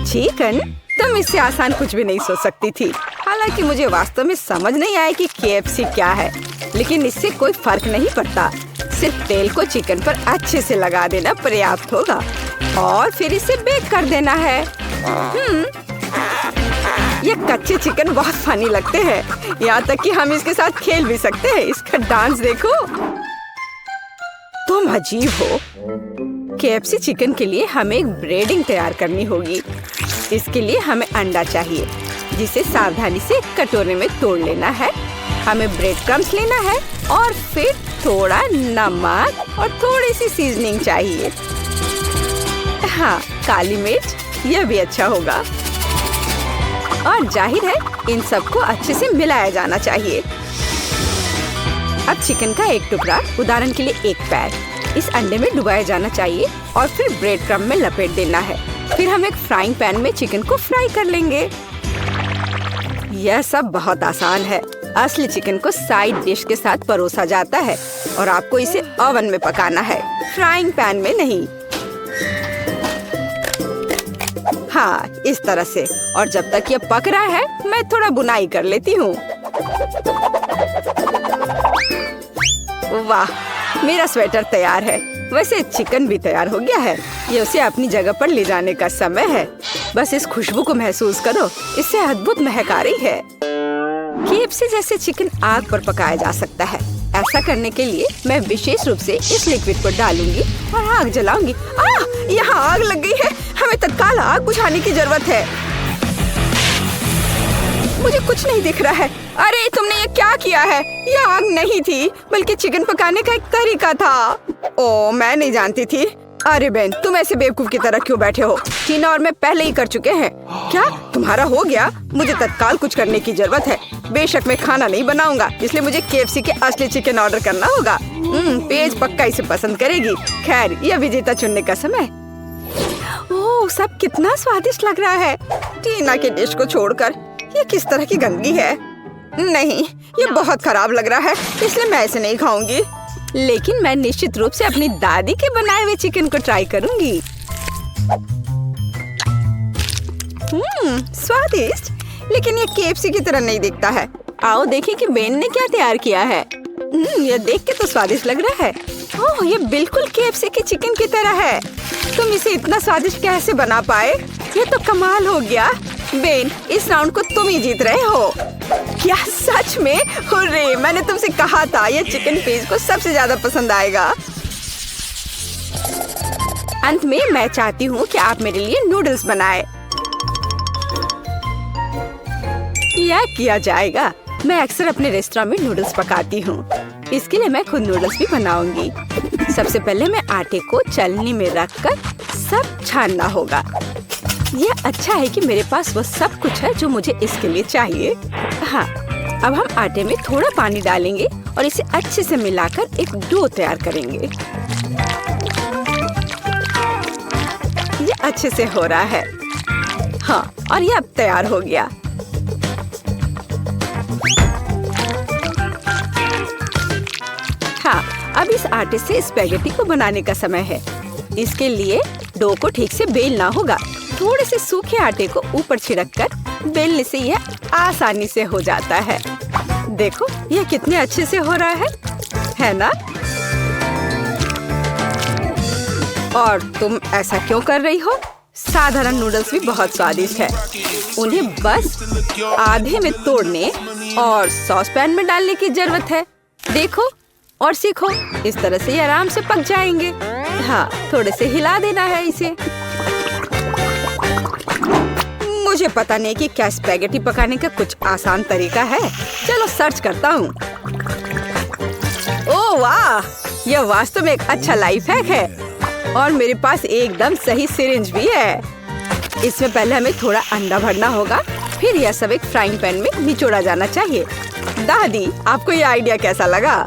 चिकन? तुम इससे आसान कुछ भी नहीं सोच सकती थी। हालांकि मुझे वास्तव में समझ नहीं आया कि KFC क्या है, लेकिन इससे कोई फर्क नहीं पड़ता। सिर्फ तेल को चिकन पर अच्छे से लगा देना पर्याप्त होगा और फिर इसे बेक कर देना है। ये कच्चे चिकन बहुत फनी लगते हैं, यहाँ तक कि हम इसके साथ खेल भी सकते हैं। इसका डांस देखो। तुम अजीब हो। KFC चिकन के लिए हमें एक ब्रेडिंग तैयार करनी होगी। इसके लिए हमें अंडा चाहिए, जिसे सावधानी से कटोरे में तोड़ लेना है। हमें ब्रेड क्रम्स लेना है और फिर थोड़ा नमक और थोड़ी सी सीजनिंग चाहिए। हाँ, काली मिर्च, यह भी अच्छा होगा। और जाहिर है इन सबको अच्छे से मिलाया जाना चाहिए। अब चिकन का एक टुकड़ा, उदाहरण के लिए एक पैर, इस अंडे में डुबाया जाना चाहिए और फिर ब्रेड क्रम्ब में लपेट देना है। फिर हम एक फ्राइंग पैन में चिकन को फ्राई कर लेंगे। यह सब बहुत आसान है। असली चिकन को साइड डिश के साथ परोसा जाता है और आपको इसे ओवन में पकाना है, फ्राइंग पैन में नहीं। हाँ, इस तरह से। और जब तक ये पक रहा है, मैं थोड़ा बुनाई कर लेती हूँ। वाह, मेरा स्वेटर तैयार है। वैसे चिकन भी तैयार हो गया है। ये उसे अपनी जगह पर ले जाने का समय है। बस इस खुशबू को महसूस करो, इससे अद्भुत महक आ रही है। KFC जैसे चिकन आग पर पकाया जा सकता है। ऐसा करने के लिए मैं विशेष रूप से इस लिक्विड को डालूंगी और आग जलाऊंगी। यहाँ आग लग गई है। हमें तत्काल आग बुझाने की जरूरत है। मुझे कुछ नहीं दिख रहा है। अरे, तुमने ये क्या किया है? ये आग नहीं थी, बल्कि चिकन पकाने का एक तरीका था। ओह, मैं नहीं जानती थी। अरे बहन, तुम ऐसे बेवकूफ की तरह क्यों बैठे हो? टीना और मैं पहले ही कर चुके हैं। क्या तुम्हारा हो गया? मुझे तत्काल कुछ करने की जरूरत है। बेशक मैं खाना नहीं बनाऊंगा, इसलिए मुझे KFC के असली चिकन ऑर्डर करना होगा। पेज पक्का इसे पसंद करेगी। खैर, यह विजेता चुनने का समय। ओह, सब कितना स्वादिष्ट लग रहा है। टीना के डिश को छोड़कर ये किस तरह की गंदगी है? नहीं, ये बहुत खराब लग रहा है, इसलिए मैं इसे नहीं खाऊंगी। लेकिन मैं निश्चित रूप से अपनी दादी के बनाए हुए चिकन को ट्राई करूंगी। स्वादिष्ट, लेकिन ये KFC की तरह नहीं दिखता है। आओ देखें कि बेन ने क्या तैयार किया है। यह देख के तो स्वादिष्ट लग रहा है। ओह, ये बिल्कुल KFC के चिकन की तरह है। तुम इसे इतना स्वादिष्ट कैसे बना पाए? ये तो कमाल हो गया। बेन, इस राउंड को तुम ही जीत रहे हो। क्या सच में? हुर्रे, मैंने तुमसे कहा था ये चिकन पेज को सबसे ज्यादा पसंद आएगा। अंत में मैं चाहती हूँ कि आप मेरे लिए नूडल्स बनाए। यह किया जाएगा। मैं अक्सर अपने रेस्टोरेंट में नूडल्स पकाती हूँ। इसके लिए मैं खुद नूडल्स भी बनाऊंगी। सबसे पहले मैं आटे को चलनी में रखकर सब छानना होगा। यह अच्छा है कि मेरे पास वो सब कुछ है जो मुझे इसके लिए चाहिए। हाँ, अब हम आटे में थोड़ा पानी डालेंगे और इसे अच्छे से मिलाकर एक डो तैयार करेंगे। ये अच्छे से हो रहा है। हाँ, और ये अब तैयार हो गया। हाँ, अब इस आटे से स्पैगेटी को बनाने का समय है। इसके लिए डो को ठीक से बेलना होगा। थोड़े से सूखे आटे को ऊपर छिड़ककर बेलने से यह आसानी से हो जाता है। देखो, यह कितने अच्छे से हो रहा है ना? और तुम ऐसा क्यों कर रही हो? साधारण नूडल्स भी बहुत स्वादिष्ट है। उन्हें बस आधे में तोड़ने और सॉस पैन में डालने की जरूरत है। देखो और सीखो, इस तरह से ये आराम से पक जाएंगे। हाँ, थोड़े से हिला देना है इसे। मुझे पता नहीं कि क्या स्पैगेटी पकाने का कुछ आसान तरीका है। चलो सर्च करता हूँ। ओह वाह, यह वास्तव में एक अच्छा लाइफ हैक है और मेरे पास एकदम सही सिरिंज भी है। इसमें पहले हमें थोड़ा अंडा भरना होगा, फिर यह सब एक फ्राइंग पैन में निचोड़ा जाना चाहिए। दादी, आपको यह आइडिया कैसा लगा?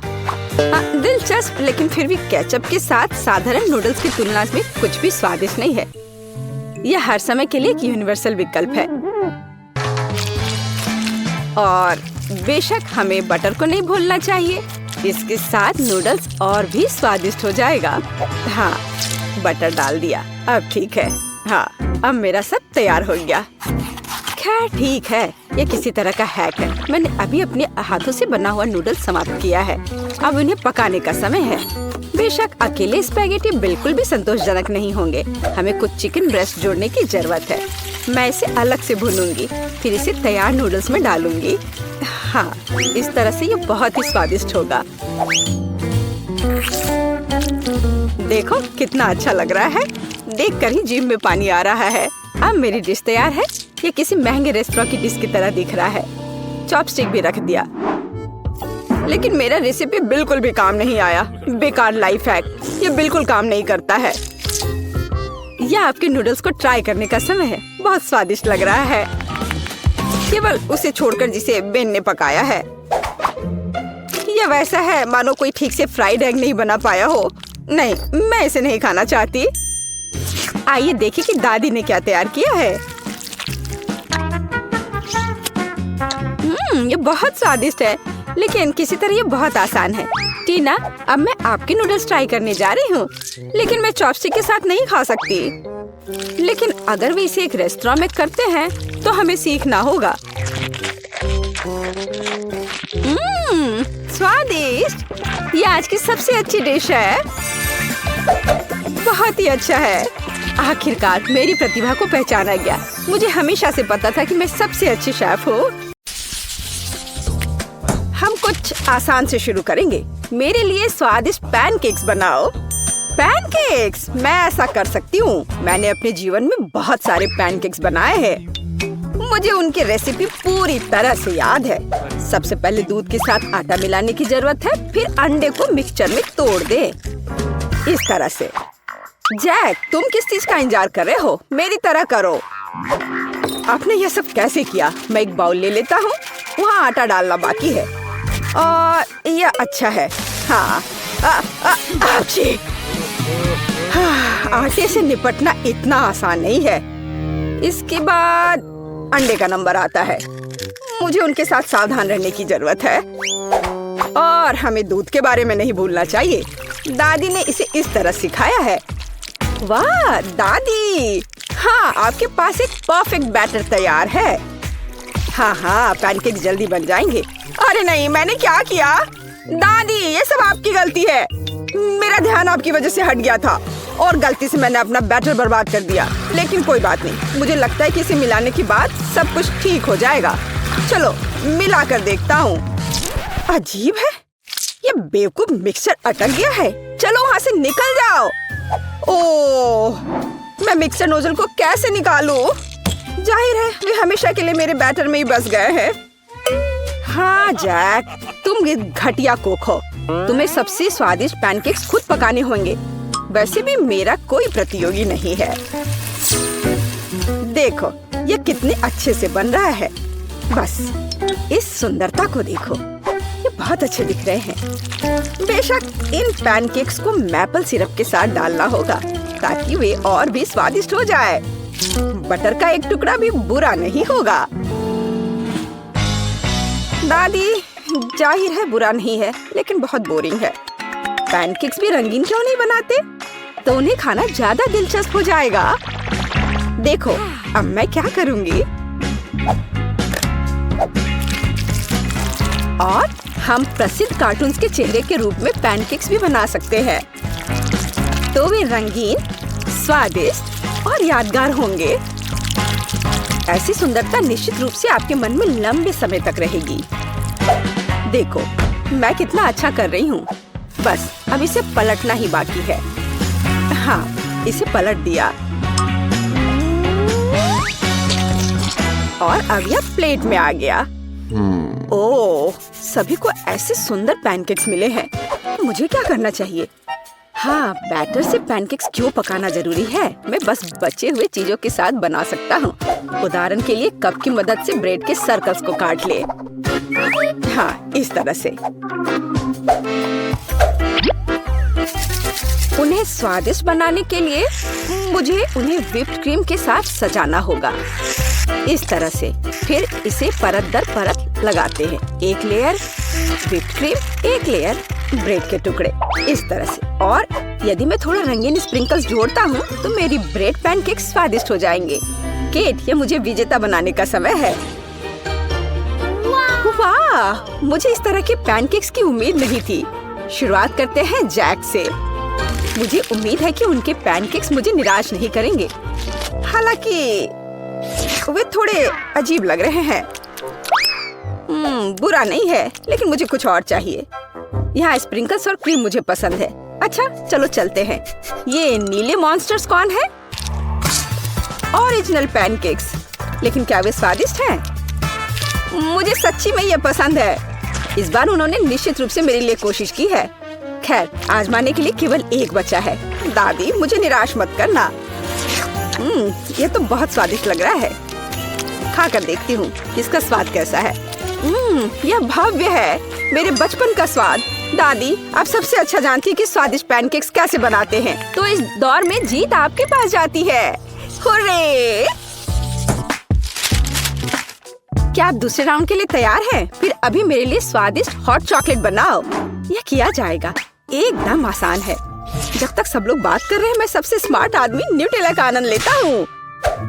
दिलचस्प, लेकिन फिर भी केचप के साथ साधारण नूडल्स की तुलना में कुछ भी स्वादिष्ट नहीं है। यह हर समय के लिए एक यूनिवर्सल विकल्प है। और बेशक हमें बटर को नहीं भूलना चाहिए। इसके साथ नूडल्स और भी स्वादिष्ट हो जाएगा। हाँ, बटर डाल दिया। अब ठीक है। हाँ, अब मेरा सब तैयार हो गया। खैर ठीक है, ये किसी तरह का हैक है। मैंने अभी अपने हाथों से बना हुआ नूडल्स समाप्त किया है। अब उन्हें पकाने का समय है। बेशक अकेले स्पैगेटी बिल्कुल भी संतोषजनक नहीं होंगे। हमें कुछ चिकन ब्रेस्ट जोड़ने की जरूरत है। मैं इसे अलग से भूनूंगी, फिर इसे तैयार नूडल्स में डालूंगी। हाँ, इस तरह से ये बहुत ही स्वादिष्ट होगा। देखो कितना अच्छा लग रहा है। देखकर ही जीभ में पानी आ रहा है। अब मेरी डिश तैयार है। ये किसी महंगे रेस्टोरेंट की डिश की तरह दिख रहा है। चॉपस्टिक भी रख दिया, लेकिन मेरा रेसिपी बिल्कुल भी काम नहीं आया। बेकार लाइफ हैक, ये बिल्कुल काम नहीं करता है। यह आपके नूडल्स को ट्राई करने का समय है। बहुत स्वादिष्ट लग रहा है, केवल उसे छोड़कर जिसे बेन ने पकाया है। यह वैसा है मानो कोई ठीक से फ्राइड एग नहीं बना पाया हो। नहीं, मैं इसे नहीं खाना चाहती। आइए देखें कि दादी ने क्या तैयार किया है। ये बहुत स्वादिष्ट है, लेकिन किसी तरह ये बहुत आसान है। टीना, अब मैं आपके नूडल्स ट्राई करने जा रही हूँ, लेकिन मैं चॉपस्टिक के साथ नहीं खा सकती। लेकिन अगर वे इसे एक रेस्टोरेंट में करते हैं, तो हमें सीखना होगा। स्वादिष्ट! ये आज की सबसे अच्छी डिश है। बहुत ही अच्छा है। आखिरकार मेरी प्रतिभा को पहचाना गया। मुझे हमेशा से पता था कि मैं सबसे अच्छी शेफ हूँ। हम कुछ आसान से शुरू करेंगे। मेरे लिए स्वादिष्ट पैनकेक्स बनाओ। पैनकेक्स? मैं ऐसा कर सकती हूँ। मैंने अपने जीवन में बहुत सारे पैनकेक्स बनाए हैं। मुझे उनकी रेसिपी पूरी तरह से याद है। सबसे पहले दूध के साथ आटा मिलाने की जरूरत है, फिर अंडे को मिक्सचर में तोड़ दे। इस तरह से। जैक, तुम किस चीज का इंतजार कर रहे हो? मेरी तरह करो। आपने यह सब कैसे किया? मैं एक बाउल ले लेता हूँ। वहाँ आटा डालना बाकी है और यह अच्छा है। हाँ, आटे से निपटना इतना आसान नहीं है। इसके बाद अंडे का नंबर आता है। मुझे उनके साथ सावधान रहने की जरूरत है और हमें दूध के बारे में नहीं भूलना चाहिए। दादी ने इसे इस तरह सिखाया है। वाह दादी! हाँ, आपके पास एक परफेक्ट बैटर तैयार है। हाँ, पैनकेक जल्दी बन जाएंगे। अरे नहीं, मैंने क्या किया? दादी, ये सब आपकी गलती है। मेरा ध्यान आपकी वजह से हट गया था और गलती से मैंने अपना बैटर बर्बाद कर दिया। लेकिन कोई बात नहीं, मुझे लगता है कि इसे मिलाने के बाद सब कुछ ठीक हो जाएगा। चलो मिला कर देखता हूँ। अजीब है, ये बेवकूफ मिक्सचर अटक गया है। चलो वहाँ से निकल जाओ। ओह, मैं मिक्सचर नोजल को कैसे निकालूं? जाहिर है वे हमेशा के लिए मेरे बैटर में ही बस गए हैं। हाँ जैक, तुम घटिया कुक हो। तुम्हें सबसे स्वादिष्ट पैनकेक्स खुद पकाने होंगे। वैसे भी मेरा कोई प्रतियोगी नहीं है। देखो ये कितने अच्छे से बन रहा है। बस इस सुंदरता को देखो, ये बहुत अच्छे दिख रहे हैं। बेशक इन पैनकेक्स को मैपल सिरप के साथ डालना होगा ताकि वे और भी स्वादिष्ट हो जाए। बटर का एक टुकड़ा भी बुरा नहीं होगा। दादी, जाहिर है बुरा नहीं है, लेकिन बहुत बोरिंग है। पैनकेक्स भी रंगीन क्यों नहीं बनाते? तो उन्हें खाना ज्यादा दिलचस्प हो जाएगा। देखो अब मैं क्या करूंगी। और हम प्रसिद्ध कार्टून्स के चेहरे के रूप में पैनकेक्स भी बना सकते हैं। तो वे रंगीन, स्वादिष्ट और यादगार होंगे। ऐसी सुंदरता निश्चित रूप से आपके मन में लंबे समय तक रहेगी। देखो मैं कितना अच्छा कर रही हूँ। बस अब इसे पलटना ही बाकी है। हाँ, इसे पलट दिया और अब यह प्लेट में आ गया। ओह, सभी को ऐसे सुंदर पैनकेक्स मिले हैं। मुझे क्या करना चाहिए? हाँ, बैटर से पैनकेक्स क्यों पकाना जरूरी है? मैं बस बचे हुए चीजों के साथ बना सकता हूँ। उदाहरण के लिए कप की मदद से ब्रेड के सर्कल्स को काट ले। हाँ, इस तरह से। उन्हें स्वादिष्ट बनाने के लिए मुझे उन्हें व्हिप्ड क्रीम के साथ सजाना होगा। इस तरह से। फिर इसे परत दर परत लगाते हैं। एक लेयर व्हिप्ड क्रीम, एक लेयर ब्रेड के टुकड़े, इस तरह से। और यदि मैं थोड़ा रंगीन स्प्रिंकल्स जोड़ता हूँ तो मेरी ब्रेड पैनकेक स्वादिष्ट हो जाएंगे। केट, ये मुझे विजेता बनाने का समय है। वाह, मुझे इस तरह के पैनकेक्स की उम्मीद नहीं थी। शुरुआत करते हैं जैक से। मुझे उम्मीद है कि उनके पैनकेक्स मुझे निराश नहीं करेंगे। हालांकि वे थोड़े अजीब लग रहे हैं। बुरा नहीं है, लेकिन मुझे कुछ और चाहिए। यहाँ स्प्रिंकल्स और क्रीम मुझे पसंद है। अच्छा, चलो चलते हैं। ये नीले मॉन्स्टर्स कौन है? Original pancakes. लेकिन क्या वे स्वादिष्ट हैं? मुझे सच्ची में ये पसंद है। इस बार उन्होंने निश्चित रूप से मेरे लिए कोशिश की है। खैर, आजमाने के लिए केवल एक बचा है। दादी, मुझे निराश मत करना। ये तो बहुत स्वादिष्ट लग रहा है। खाकर देखती हूँ इसका स्वाद कैसा है। यह भव्य है, मेरे बचपन का स्वाद। दादी, आप सबसे अच्छा जानती है कि स्वादिष्ट पैनकेक्स कैसे बनाते हैं। तो इस दौर में जीत आपके पास जाती है। हुर्रे! क्या आप दूसरे राउंड के लिए तैयार हैं? फिर अभी मेरे लिए स्वादिष्ट हॉट चॉकलेट बनाओ। यह किया जाएगा। एकदम आसान है। जब तक सब लोग बात कर रहे हैं, मैं सबसे स्मार्ट आदमी न्यूटेला का आनंद लेता हूँ।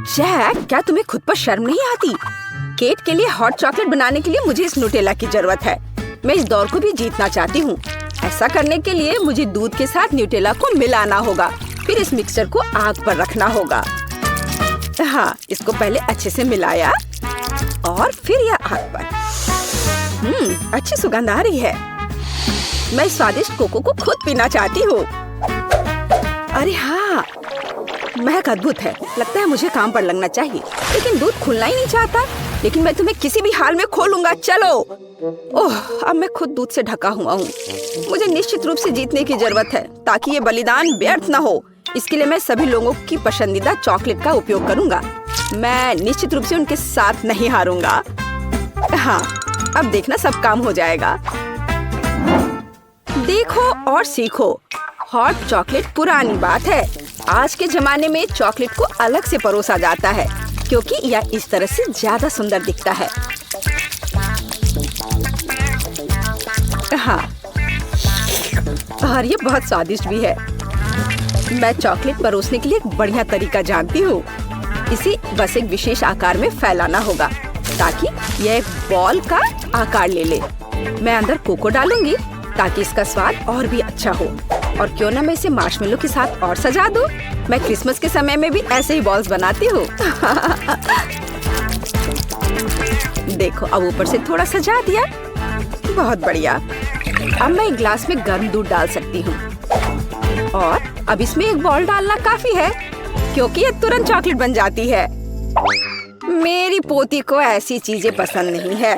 जैक, क्या तुम्हें खुद पर शर्म नहीं आती? केट के लिए हॉट चॉकलेट बनाने के लिए मुझे इस न्यूटेला की जरूरत है। मैं इस दौर को भी जीतना चाहती हूँ। ऐसा करने के लिए मुझे दूध के साथ न्यूटेला को मिलाना होगा। फिर इस मिक्सचर को आग पर रखना होगा। हाँ, इसको पहले अच्छे से मिलाया और फिर यह आग पर। अच्छी सुगंध आ रही है। मैं इस स्वादिष्ट कोको को खुद पीना चाहती हूँ। अरे हाँ, महक अद्भुत है। लगता है मुझे काम पर लगना चाहिए, लेकिन दूध खुलना ही नहीं चाहता। लेकिन मैं तुम्हें किसी भी हाल में खोलूंगा। चलो। ओह, अब मैं खुद दूध से ढका हुआ हूँ। मुझे निश्चित रूप से जीतने की जरूरत है, ताकि ये बलिदान व्यर्थ न हो। इसके लिए मैं सभी लोगों की पसंदीदा चॉकलेट का उपयोग करूंगा। मैं निश्चित रूप से उनके साथ नहीं हारूंगा। हाँ, अब देखना सब काम हो जाएगा। देखो और सीखो। हॉट चॉकलेट पुरानी बात है। आज के जमाने में चॉकलेट को अलग से परोसा जाता है, क्योंकि यह इस तरह से ज्यादा सुंदर दिखता है। हाँ, और ये बहुत स्वादिष्ट भी है। मैं चॉकलेट परोसने के लिए एक बढ़िया तरीका जानती हूँ। इसे बस एक विशेष आकार में फैलाना होगा, ताकि यह एक बॉल का आकार ले ले। मैं अंदर कोको डालूंगी, ताकि इसका स्वाद और भी अच्छा हो। और क्यों ना मैं इसे मार्शमेलो के साथ और सजा दूं? मैं क्रिसमस के समय में भी ऐसे ही बॉल्स बनाती हूँ। देखो, अब ऊपर से थोड़ा सजा दिया। बहुत बढ़िया। अब मैं एक ग्लास में गर्म दूध डाल सकती हूँ। और अब इसमें एक बॉल डालना काफी है, क्योंकि ये तुरंत चॉकलेट बन जाती है। मेरी पोती को ऐसी चीजें पसंद नहीं है।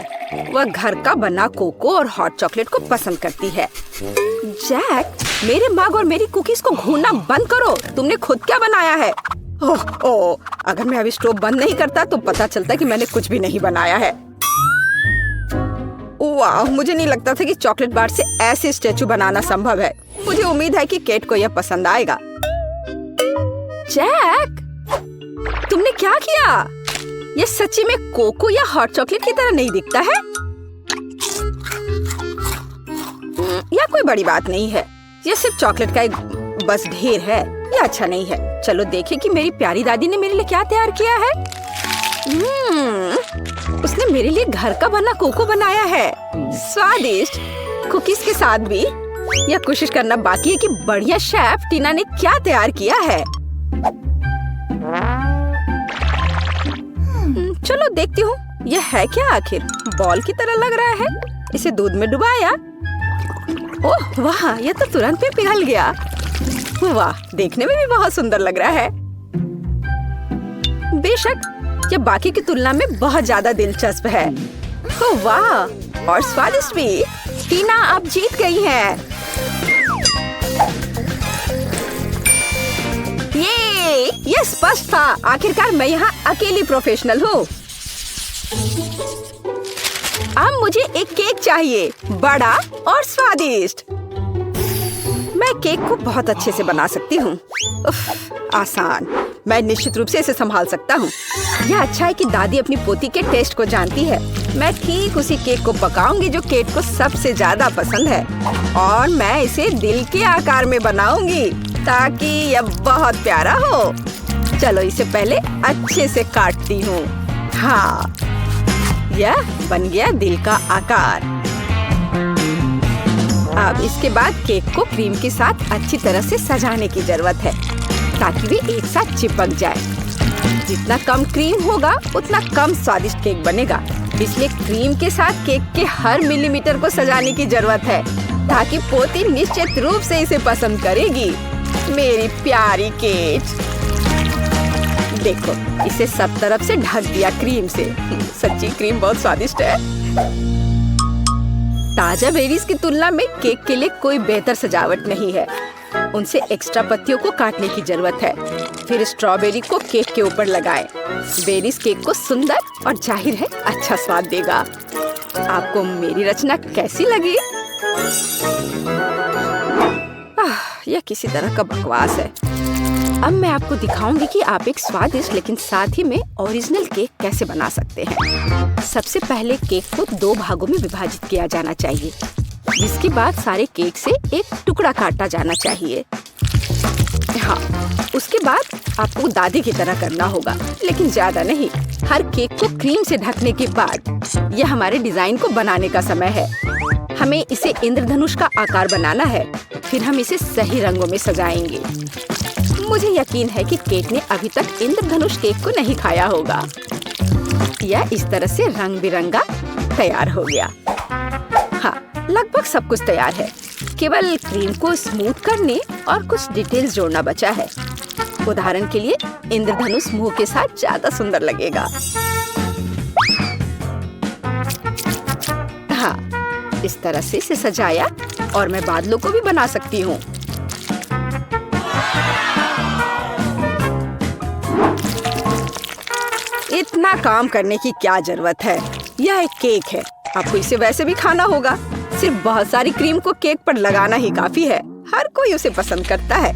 वह घर का बना कोको और हॉट चॉकलेट को पसंद करती है। जैक, मेरे मग और मेरी कुकीज को घूरना बंद करो। तुमने खुद क्या बनाया है? ओह, अगर मैं अभी स्टोव बंद नहीं करता तो पता चलता कि मैंने कुछ भी नहीं बनाया है। वाह, मुझे नहीं लगता था कि चॉकलेट बार से ऐसे स्टैचू बनाना संभव है। मुझे उम्मीद है कि केट को यह पसंद आएगा। जैक, तुमने क्या किया? ये सच्ची में कोको या हॉट चॉकलेट की तरह नहीं दिखता है। यह कोई बड़ी बात नहीं है। यह सिर्फ चॉकलेट का एक बस ढेर है। यह अच्छा नहीं है। चलो देखें कि मेरी प्यारी दादी ने मेरे लिए क्या तैयार किया है। उसने मेरे लिए घर का बना कोको बनाया है। स्वादिष्ट कुकीज के साथ भी। यह कोशिश करना बाकी है कि बढ़िया शेफ टीना ने क्या तैयार किया है। चलो देखती हूँ, यह है क्या आखिर? बॉल की तरह लग रहा है। इसे दूध में डुबाया। ओह वाह, यह तो तुरंत ही पिघल गया। वाह, देखने में भी बहुत सुंदर लग रहा है। बेशक, यह बाकी की तुलना में बहुत ज्यादा दिलचस्प है। ओह वाह, और स्वादिष्ट भी। टीना आप जीत गई हैं। ये स्पष्ट था। आखिरकार मैं यहाँ अकेली प्रोफेशनल हूँ। अब मुझे एक केक चाहिए, बड़ा और स्वादिष्ट। मैं केक को बहुत अच्छे से बना सकती हूँ। आसान। मैं निश्चित रूप से इसे संभाल सकता हूँ। यह अच्छा है कि दादी अपनी पोती के टेस्ट को जानती है। मैं ठीक उसी केक को पकाऊंगी जो केट को सबसे ज्यादा पसंद है, और मैं इसे दिल के आकार में बनाऊंगी ताकि यह बहुत प्यारा हो। चलो इसे पहले अच्छे से काटती हूँ। हाँ, यह बन गया दिल का आकार। अब इसके बाद केक को क्रीम के साथ अच्छी तरह से सजाने की जरूरत है ताकि वे एक साथ चिपक जाए। जितना कम क्रीम होगा उतना कम स्वादिष्ट केक बनेगा। इसलिए क्रीम के साथ केक के हर मिलीमीटर को सजाने की जरूरत है ताकि पोती निश्चित रूप से इसे पसंद करेगी। मेरी प्यारी केट, देखो इसे सब तरफ से ढक दिया क्रीम से। सच्ची क्रीम बहुत स्वादिष्ट है। ताजा बेरीज की तुलना में केक के लिए कोई बेहतर सजावट नहीं है। उनसे एक्स्ट्रा पत्तियों को काटने की जरूरत है। फिर स्ट्रॉबेरी को केक के ऊपर लगाएं। बेरीज केक को सुंदर और जाहिर है अच्छा स्वाद देगा। आपको मेरी रचना कैसी लगी? यह किसी तरह का बकवास है। अब मैं आपको दिखाऊंगी कि आप एक स्वादिष्ट लेकिन साथ ही में ओरिजिनल केक कैसे बना सकते हैं। सबसे पहले केक को 2 भागों में विभाजित किया जाना चाहिए, जिसके बाद सारे केक से एक टुकड़ा काटा जाना चाहिए। हाँ, उसके बाद आपको दादी की तरह करना होगा, लेकिन ज्यादा नहीं। हर केक को क्रीम से ढकने के बाद यह हमारे डिजाइन को बनाने का समय है। हमें इसे इंद्रधनुष का आकार बनाना है। फिर हम इसे सही रंगों में सजाएंगे। मुझे यकीन है कि केक ने अभी तक इंद्रधनुष केक को नहीं खाया होगा। यह इस तरह से रंग बिरंगा तैयार हो गया। हाँ, लगभग सब कुछ तैयार है। केवल क्रीम को स्मूथ करने और कुछ डिटेल्स जोड़ना बचा है। उदाहरण के लिए इंद्रधनुष मुंह के साथ ज्यादा सुंदर लगेगा। हाँ, इस तरह से इसे सजाया और मैं बादलों को भी बना सकती हूँ। इतना काम करने की क्या जरूरत है? यह एक केक है, आपको इसे वैसे भी खाना होगा। सिर्फ बहुत सारी क्रीम को केक पर लगाना ही काफी है। हर कोई उसे पसंद करता है।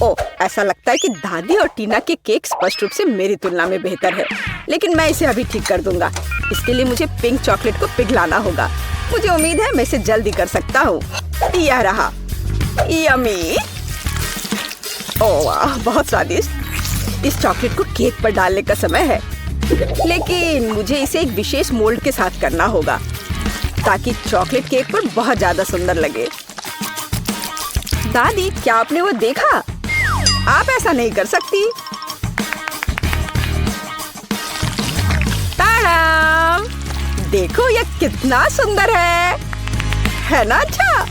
ओह, ऐसा लगता है कि दादी और टीना के केक स्पष्ट रूप से मेरी तुलना में बेहतर है, लेकिन मैं इसे अभी ठीक कर दूंगा। इसके लिए मुझे पिंक चॉकलेट को पिघलाना होगा। मुझे उम्मीद है मैं इसे जल्दी कर सकता हूँ। यह रहा, यम्मी। ओह वाह, बहुत स्वादिष्ट। इस चॉकलेट को केक पर डालने का समय है, लेकिन मुझे इसे एक विशेष मोल्ड के साथ करना होगा ताकि चॉकलेट केक पर बहुत ज्यादा सुंदर लगे। दादी, क्या आपने वो देखा? आप ऐसा नहीं कर सकती। ताड़ाम! देखो यह कितना सुंदर है ना? अच्छा,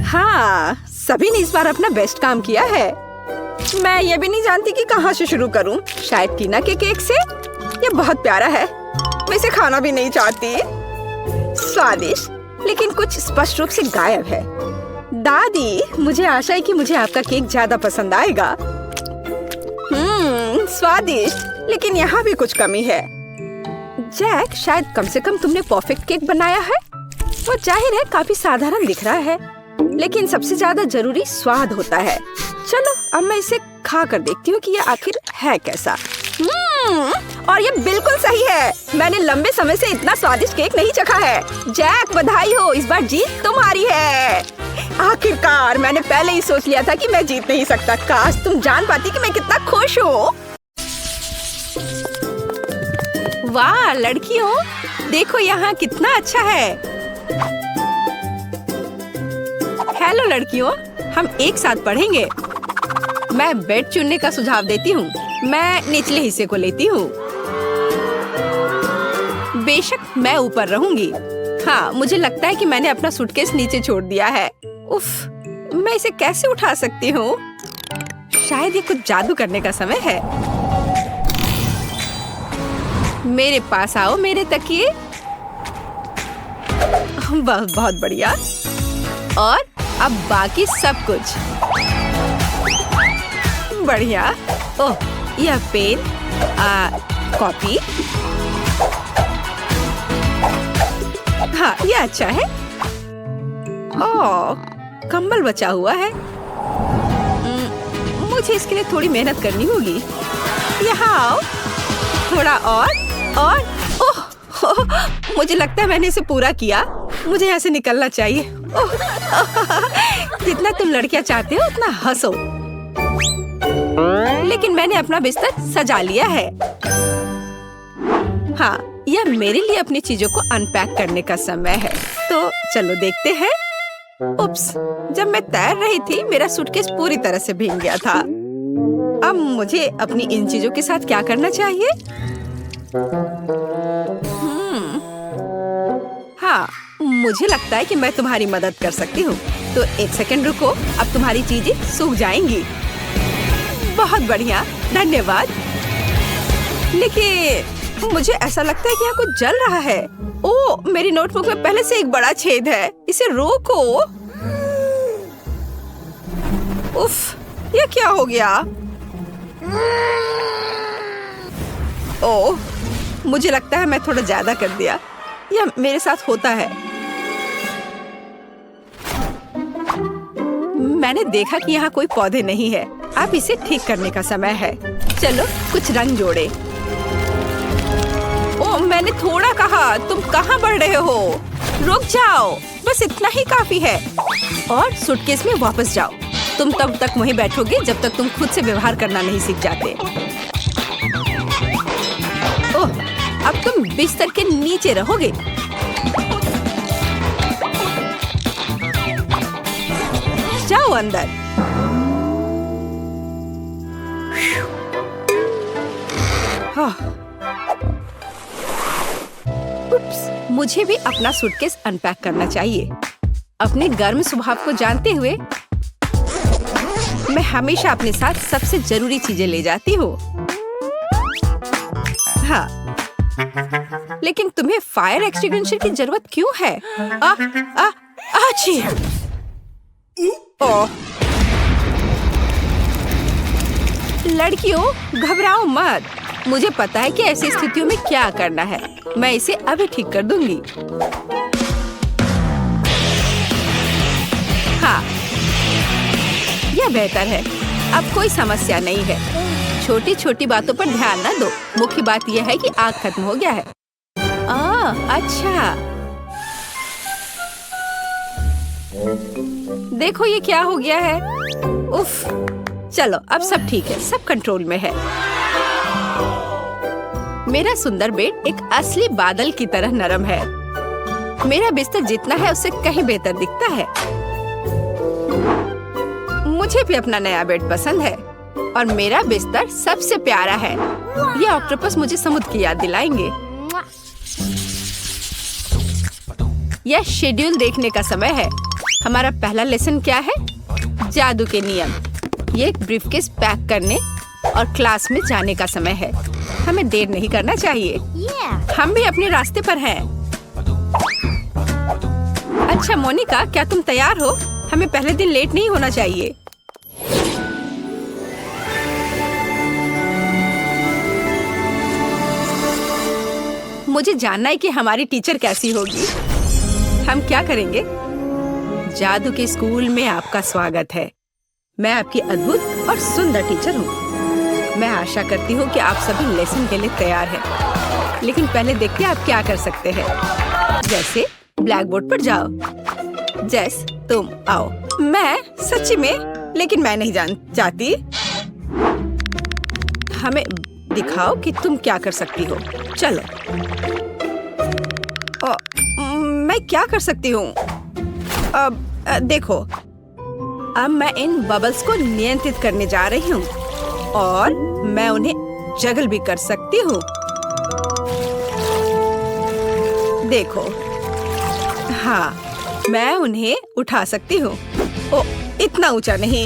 हाँ, सभी ने इस बार अपना बेस्ट काम किया है। मैं ये भी नहीं जानती कि कहाँ से शुरू करूं। शायद टीना के केक से। ये बहुत प्यारा है, मैं इसे खाना भी नहीं चाहती। स्वादिष्ट लेकिन कुछ स्पष्ट रूप से गायब है। दादी, मुझे आशा है कि मुझे आपका केक ज्यादा पसंद आएगा। स्वादिष्ट, लेकिन यहाँ भी कुछ कमी है। जैक, शायद कम से कम तुमने परफेक्ट केक बनाया है। वो जाहिर है काफी साधारण दिख रहा है, लेकिन सबसे ज्यादा जरूरी स्वाद होता है। चलो अब मैं इसे खा कर देखती हूँ कि ये आखिर है कैसा। और ये बिल्कुल सही है। मैंने लंबे समय से इतना स्वादिष्ट केक नहीं चखा है। जैक, बधाई हो, इस बार जीत तुम्हारी है। आखिरकार, मैंने पहले ही सोच लिया था कि मैं जीत नहीं सकता। काश तुम जान पाती कि मैं कितना खुश हूँ। वाह लड़कियों, देखो यहाँ कितना अच्छा है। हेलो लड़कियों, हम एक साथ पढ़ेंगे। मैं बेड चुनने का सुझाव देती हूँ। मैं निचले हिस्से को लेती हूँ। बेशक मैं ऊपर रहूंगी। हाँ, मुझे लगता है कि मैंने अपना सूटकेस नीचे छोड़ दिया है। उफ, मैं इसे कैसे उठा सकती हूँ? शायद ये कुछ जादू करने का समय है। मेरे पास आओ मेरे तकिए। बहुत बढ़िया। और अब बाकी सब कुछ बढ़िया। ओह, यह पेन, कॉपी। हाँ, यह अच्छा है। ओह, कंबल बचा हुआ है। मुझे इसके लिए थोड़ी मेहनत करनी होगी। यहाँ आओ, थोड़ा और ओह, मुझे लगता है मैंने इसे पूरा किया। मुझे यहाँ से निकलना चाहिए। जितना तुम लड़कियाँ चाहते हो उतना हंसो। लेकिन मैंने अपना बिस्तर सजा लिया है। हाँ, यह मेरे लिए अपनी चीजों को अनपैक करने का समय है। तो चलो देखते हैं। उप्स, जब मैं तैर रही थी मेरा सूटकेस पूरी तरह से भीग गया था। अब मुझे अपनी इन चीजों के साथ क्या करना चाहिए? हाँ, मुझे लगता है कि मैं तुम्हारी मदद कर सकती हूँ। तो एक सेकंड रुको, अब तुम्हारी चीजें सूख जाएंगी। बहुत बढ़िया, धन्यवाद। लेकिन मुझे ऐसा लगता है कि यहाँ कुछ जल रहा है। ओह, मेरी नोटबुक में पहले से एक बड़ा छेद है। इसे रोको। उफ, ये क्या हो गया? ओह, मुझे लगता है मैं थोड़ा ज्यादा कर दिया। यह मेरे साथ होता है। मैंने देखा कि यहाँ कोई पौधे नहीं है। अब इसे ठीक करने का समय है। चलो कुछ रंग जोड़े। ओह, मैंने थोड़ा कहा। तुम कहाँ बढ़ रहे हो? रुक जाओ, बस इतना ही काफी है। और सूटकेस में वापस जाओ। तुम तब तक वहीं बैठोगे जब तक तुम खुद से व्यवहार करना नहीं सीख जाते। ओह, अब तुम बिस्तर के नीचे रहोगे। जाओ अंदर। उप्स, मुझे भी अपना सूटकेस अनपैक करना चाहिए। अपने गर्म स्वभाव को जानते हुए मैं हमेशा अपने साथ सबसे जरूरी चीजें ले जाती हूँ। हाँ, लेकिन तुम्हें फायर एक्सटिंग्विशर की जरूरत क्यों है? आची! ओह, लड़कियों घबराओ मत। मुझे पता है कि ऐसी स्थितियों में क्या करना है। मैं इसे अभी ठीक कर दूंगी। हाँ, यह बेहतर है। अब कोई समस्या नहीं है। छोटी छोटी बातों पर ध्यान न दो। मुख्य बात यह है कि आग खत्म हो गया है। अच्छा, देखो ये क्या हो गया है। उफ, चलो अब सब ठीक है, सब कंट्रोल में है। मेरा सुंदर बेड एक असली बादल की तरह नरम है। मेरा बिस्तर जितना है उससे कहीं बेहतर दिखता है। मुझे भी अपना नया बेड पसंद है और मेरा बिस्तर सबसे प्यारा है। ये ऑक्टोपस मुझे समुद्र की याद दिलाएंगे। यह शेड्यूल देखने का समय है। हमारा पहला लेसन क्या है? जादू के नियम। ये एक ब्रीफकेस पैक करने और क्लास में जाने का समय है। हमें देर नहीं करना चाहिए। हम भी अपने रास्ते पर हैं। अच्छा मोनिका, क्या तुम तैयार हो? हमें पहले दिन लेट नहीं होना चाहिए। मुझे जानना है कि हमारी टीचर कैसी होगी। हम क्या करेंगे? जादू के स्कूल में आपका स्वागत है। मैं आपकी अद्भुत और सुंदर टीचर हूँ। मैं आशा करती हूँ कि आप सभी लेसन के लिए तैयार हैं। लेकिन पहले देखते हैं आप क्या कर सकते हैं। जैसे ब्लैक बोर्ड पर जाओ। जैस, तुम आओ। मैं सच्ची में, लेकिन मैं नहीं चाहती। हमें दिखाओ कि तुम क्या कर सकती हो। चलो। मैं क्या कर सकती हूँ? अब देखो, अब मैं इन बबल्स को नियंत्रित करने जा रही हूँ और मैं उन्हें जगल भी कर सकती हूँ। देखो, हाँ, मैं उन्हें उठा सकती हूँ। ओ, इतना ऊंचा नहीं।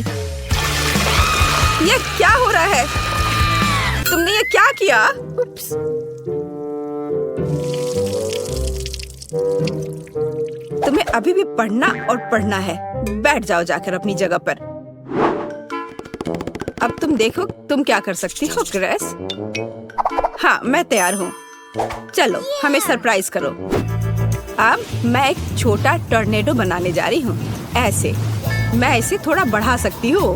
ये क्या हो रहा है? तुमने ये क्या किया? उप्स। तुम्हें अभी भी पढ़ना और पढ़ना है। बैठ जाओ जाकर अपनी जगह पर। अब तुम देखो तुम क्या कर सकती हो ग्रेस। हाँ, मैं तैयार हूँ। चलो हमें सरप्राइज करो। अब मैं एक छोटा टॉर्नेडो बनाने जा रही हूँ। ऐसे मैं इसे थोड़ा बढ़ा सकती हूँ।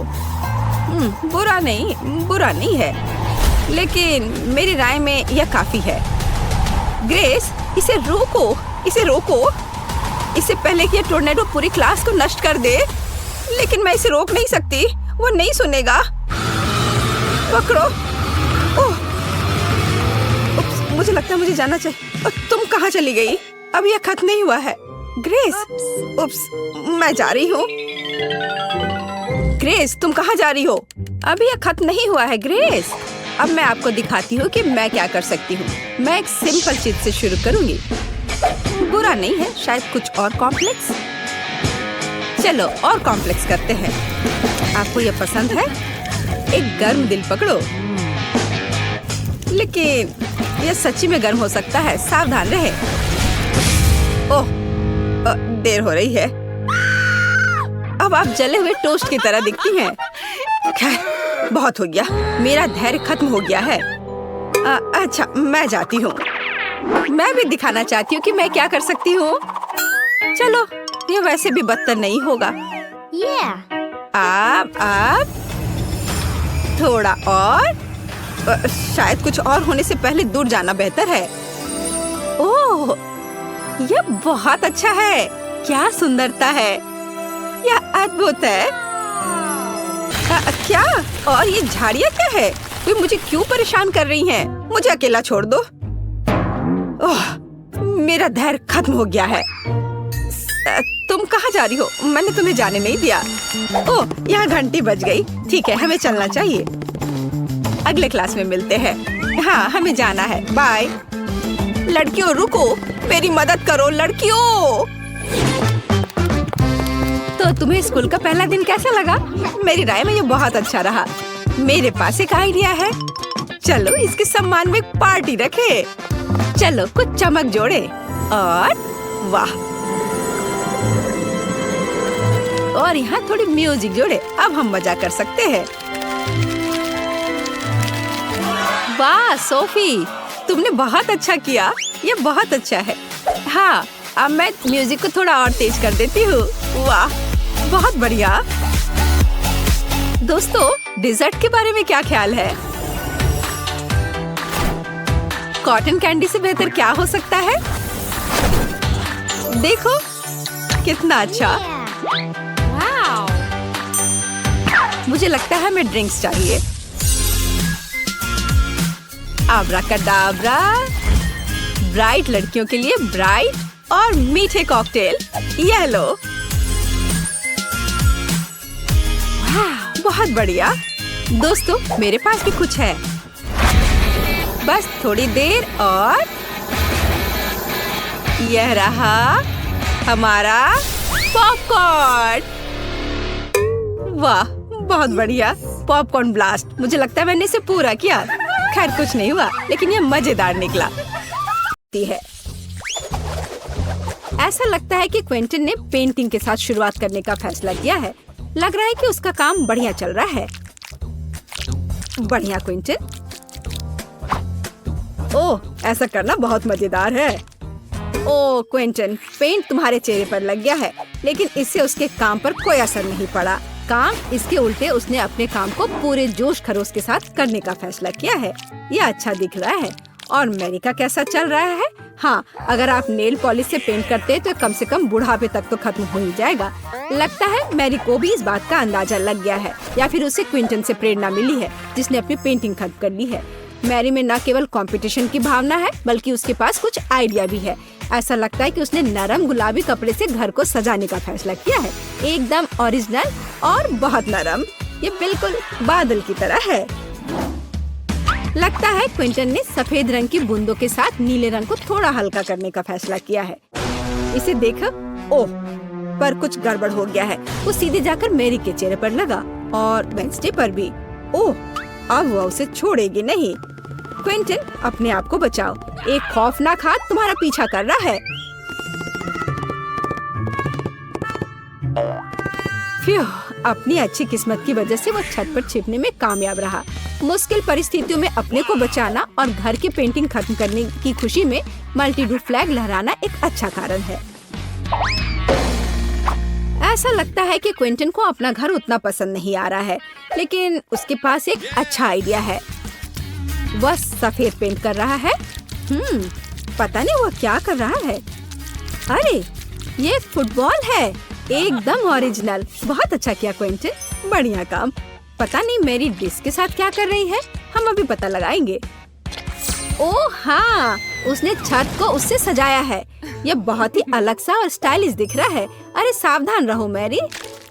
बुरा नहीं है, लेकिन मेरी राय में यह काफी है। ग्रेस, इसे रोको। इससे पहले कि यह टॉर्नेडो पूरी क्लास को नष्ट कर दे। लेकिन मैं इसे रोक नहीं सकती, वो नहीं सुनेगा। पकड़ो। ओह, मुझे लगता है मुझे जाना चाहिए। तुम कहाँ चली गई? अब यह खत्म नहीं हुआ है। ग्रेस, मैं जा रही हूँ। ग्रेस, तुम कहाँ जा रही हो? अभी यह खत्म नहीं हुआ है ग्रेस। अब मैं आपको दिखाती हूँ कि मैं क्या कर सकती हूँ। मैं एक सिंपल चीज से शुरू करूँगी। बुरा नहीं है, शायद कुछ और कॉम्प्लेक्स। चलो और कॉम्प्लेक्स करते हैं। आपको यह पसंद है? एक गर्म दिल पकड़ो। लेकिन यह सच्ची में गर्म हो सकता है, सावधान रहे। ओह, देर हो रही है। अब आप जले हुए टोस्ट की तरह दिखती हैं। खैर, बहुत हो गया। मेरा धैर्य खत्म हो गया है। अच्छा, मैं जाती हूँ। मैं भी दिखाना चाहती हूँ कि मैं क्या कर सकती हूँ। चलो, ये वैसे भी बदतर नहीं होगा। आप थोड़ा और। शायद कुछ और होने से पहले दूर जाना बेहतर है। ओह, यह बहुत अच्छा है। क्या सुंदरता है। यह अद्भुत है। क्या? और ये झाड़ियाँ क्या है? वे मुझे क्यों परेशान कर रही हैं? मुझे अकेला छोड़ दो। ओह, मेरा धैर्य खत्म हो गया है। तुम कहाँ जा रही हो? मैंने तुम्हें जाने नहीं दिया। ओह, यहाँ घंटी बज गई। ठीक है, हमें चलना चाहिए। अगले क्लास में मिलते हैं। हाँ, हमें जाना है। बाय। लड़कियों रुको, मेरी मदद करो लड़कियों। तो तुम्हें स्कूल का पहला दिन कैसा लगा? मेरी राय में ये बहुत अच्छा रहा। मेरे पास एक आइडिया है। चलो इसके सम्मान में एक पार्टी रखे। चलो कुछ चमक जोड़े और वाह, और यहाँ थोड़ी म्यूजिक जोड़े। अब हम मजा कर सकते हैं। वाह सोफी, तुमने बहुत अच्छा किया। ये बहुत अच्छा है। हाँ, अब मैं म्यूजिक को थोड़ा और तेज कर देती हूँ। वाह, बहुत बढ़िया। दोस्तों, डिजर्ट के बारे में क्या ख्याल है? कॉटन कैंडी से बेहतर क्या हो सकता है? देखो कितना अच्छा। मुझे लगता है हमें ड्रिंक्स चाहिए। आब्राकाडाब्रा, ब्राइट लड़कियों के लिए ब्राइट और मीठे कॉकटेल। ये लो। बहुत बढ़िया। दोस्तों, मेरे पास भी कुछ है। बस थोड़ी देर और यह रहा हमारा पॉपकॉर्न। वाह, बहुत बढ़िया। Popcorn blast. मुझे लगता है मैंने इसे पूरा किया। खैर कुछ नहीं हुआ, लेकिन यह मजेदार निकला। है ऐसा लगता है कि क्विंटन ने पेंटिंग के साथ शुरुआत करने का फैसला किया है। लग रहा है कि उसका काम बढ़िया चल रहा है। बढ़िया क्विंटन। ओह, ऐसा करना बहुत मजेदार है। ओह क्विंटन, पेंट तुम्हारे चेहरे पर लग गया है, लेकिन इससे उसके काम पर कोई असर नहीं पड़ा। काम इसके उल्टे उसने अपने काम को पूरे जोश खरोश के साथ करने का फैसला किया है। यह अच्छा दिख रहा है। और मैरी का कैसा चल रहा है? हाँ, अगर आप नेल पॉलिश से पेंट करते तो कम से कम बुढ़ापे तक तो खत्म हो ही जाएगा। लगता है मैरी को भी इस बात का अंदाजा लग गया है, या फिर उसे क्विंटन से प्रेरणा मिली है, जिसने अपनी पेंटिंग खत्म कर ली है। मैरी में न केवल कंपटीशन की भावना है, बल्कि उसके पास कुछ आइडिया भी है। ऐसा लगता है कि उसने नरम गुलाबी कपड़े से घर को सजाने का फैसला किया है। एकदम ओरिजिनल और बहुत नरम। ये बिल्कुल बादल की तरह है। लगता है क्विंटन ने सफेद रंग की बूंदों के साथ नीले रंग को थोड़ा हल्का करने का फैसला किया है। इसे देखो। ओह, पर कुछ गड़बड़ हो गया है। वो सीधे जाकर मैरी के चेहरे पर लगा और वेंसडे पर भी। ओह, अब वो उसे छोड़ेगी नहीं। क्विंटन, अपने आप को बचाओ। एक खौफनाक हाथ तुम्हारा पीछा कर रहा है। अपनी अच्छी किस्मत की वजह से वो छत पर छिपने में कामयाब रहा। मुश्किल परिस्थितियों में अपने को बचाना और घर की पेंटिंग खत्म करने की खुशी में मल्टी रूफ फ्लैग लहराना एक अच्छा कारण है। ऐसा लगता है कि क्विंटन को अपना घर उतना पसंद नहीं आ रहा है, लेकिन उसके पास एक अच्छा आइडिया है। वह सफेद पेंट कर रहा है। पता नहीं वह क्या कर रहा है। अरे ये एक फुटबॉल है, एकदम ओरिजिनल। बहुत अच्छा किया क्विंटन, बढ़िया काम। पता नहीं मेरी डिश के साथ क्या कर रही है, हम अभी पता लगाएंगे। ओह हाँ, उसने छत को उससे सजाया है। यह बहुत ही अलग सा और स्टाइलिश दिख रहा है। अरे सावधान रहो मैरी।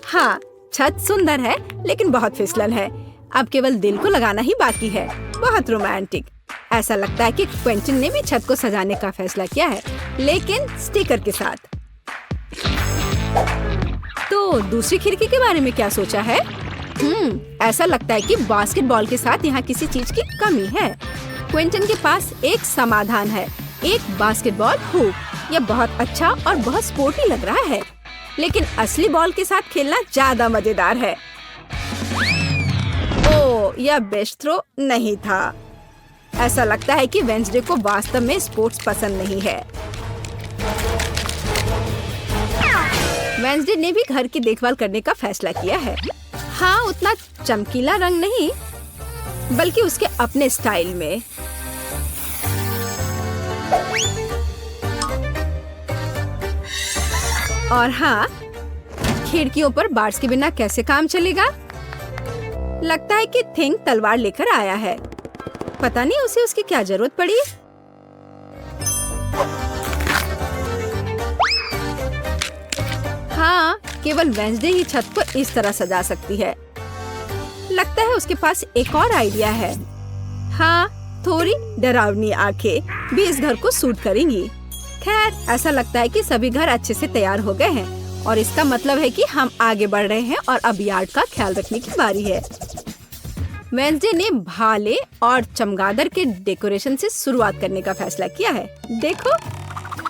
हाँ, छत सुंदर है लेकिन बहुत फिसलन है। अब केवल दिल को लगाना ही बाकी है। बहुत रोमांटिक। ऐसा लगता है कि क्विंटन ने भी छत को सजाने का फैसला किया है, लेकिन स्टिकर के साथ। तो दूसरी खिड़की के बारे में क्या सोचा है? ऐसा लगता है कि बास्केटबॉल के साथ यहाँ किसी चीज की कमी है। क्विंटन के पास एक समाधान है, एक बास्केटबॉल हुप। यह बहुत अच्छा और बहुत स्पोर्टी लग रहा है, लेकिन असली बॉल के साथ खेलना ज्यादा मजेदार है। ओह, यह बेस्ट थ्रो नहीं था। ऐसा लगता है कि वेंसडे को वास्तव में स्पोर्ट्स पसंद नहीं है। वेंसडे ने भी घर की देखभाल करने का फैसला किया है। हाँ, उतना चमकीला रंग नहीं, बल्कि उसके अपने स्टाइल में। और हाँ, खिड़कियों पर बार्स के बिना कैसे काम चलेगा? लगता है कि थिंग तलवार लेकर आया है। पता नहीं उसे उसकी क्या जरूरत पड़ी। हाँ, केवल वेंसडे ही छत को इस तरह सजा सकती है। लगता है उसके पास एक और आइडिया है। हाँ, थोड़ी डरावनी आंखें भी इस घर को सूट करेंगी। खैर, ऐसा लगता है कि सभी घर अच्छे से तैयार हो गए हैं और इसका मतलब है कि हम आगे बढ़ रहे हैं और अब यार्ड का ख्याल रखने की बारी है। वेंसडे ने भाले और चमगादड़ के डेकोरेशन से शुरुआत करने का फैसला किया है। देखो,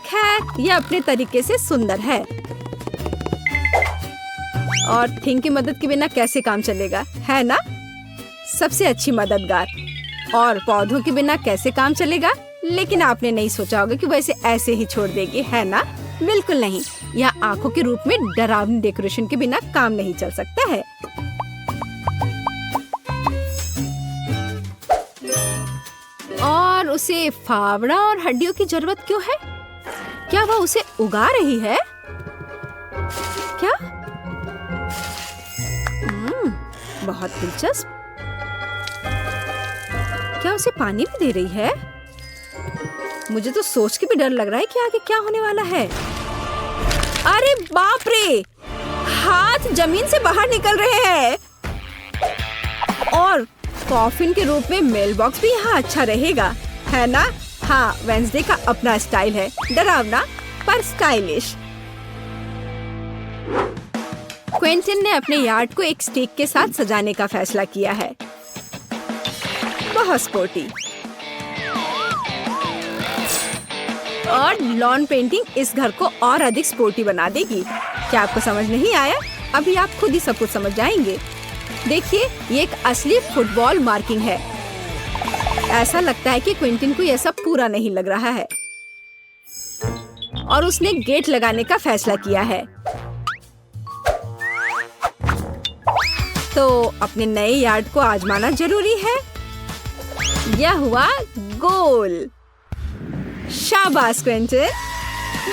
खैर यह अपने तरीके से सुंदर है। और थिंग की मदद के बिना कैसे काम चलेगा, है ना? सबसे अच्छी मददगार। और पौधों के बिना कैसे काम चलेगा? लेकिन आपने नहीं सोचा होगा कि वैसे ऐसे ही छोड़ देगी, है ना? बिल्कुल नहीं। यह आंखों के रूप में डरावनी डेकोरेशन के बिना काम नहीं चल सकता है। और उसे फावड़ा और हड्डियों की जरूरत क्यों है? क्या वह उसे उगा रही है? क्या? बहुत दिलचस्प। क्या उसे पानी भी दे रही है? मुझे तो सोच के भी डर लग रहा है कि आगे क्या होने वाला है। अरे बाप रे! हाथ जमीन से बाहर निकल रहे हैं। और कॉफिन के रूप में मेल बॉक्स भी यहाँ अच्छा रहेगा, है ना? हाँ, वेंसडे का अपना स्टाइल है, डरावना पर स्टाइलिश। क्विंटन ने अपने यार्ड को एक स्टिक के साथ सजाने का फैसला किया है। बहुत स्पोर्टी। और लॉन पेंटिंग इस घर को और अधिक स्पोर्टी बना देगी। क्या आपको समझ नहीं आया? अभी आप खुद ही सब कुछ समझ जाएंगे। देखिए, ये एक असली फुटबॉल मार्किंग है। ऐसा लगता है कि क्विंटन को यह सब पूरा नहीं लग रहा है और उसने गेट लगाने का फैसला किया है। तो अपने नए यार्ड को आजमाना जरूरी है। यह हुआ गोल। शाबाश क्विंटन,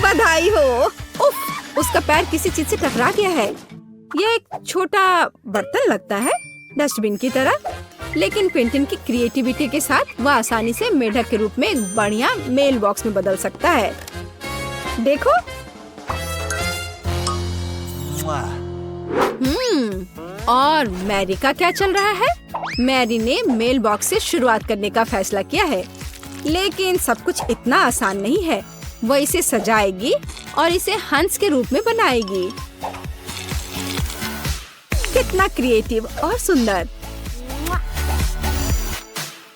बधाई हो। उफ, उसका पैर किसी चीज से टकरा गया है। यह एक छोटा बर्तन लगता है, डस्टबिन की तरह, लेकिन क्विंटन की क्रिएटिविटी के साथ वह आसानी से मेढक के रूप में एक बढ़िया मेल बॉक्स में बदल सकता है। देखो। और मैरी का क्या चल रहा है? मैरी ने मेल बॉक्स से शुरुआत करने का फैसला किया है, लेकिन सब कुछ इतना आसान नहीं है। वह इसे सजाएगी और इसे हंस के रूप में बनाएगी। कितना क्रिएटिव और सुंदर।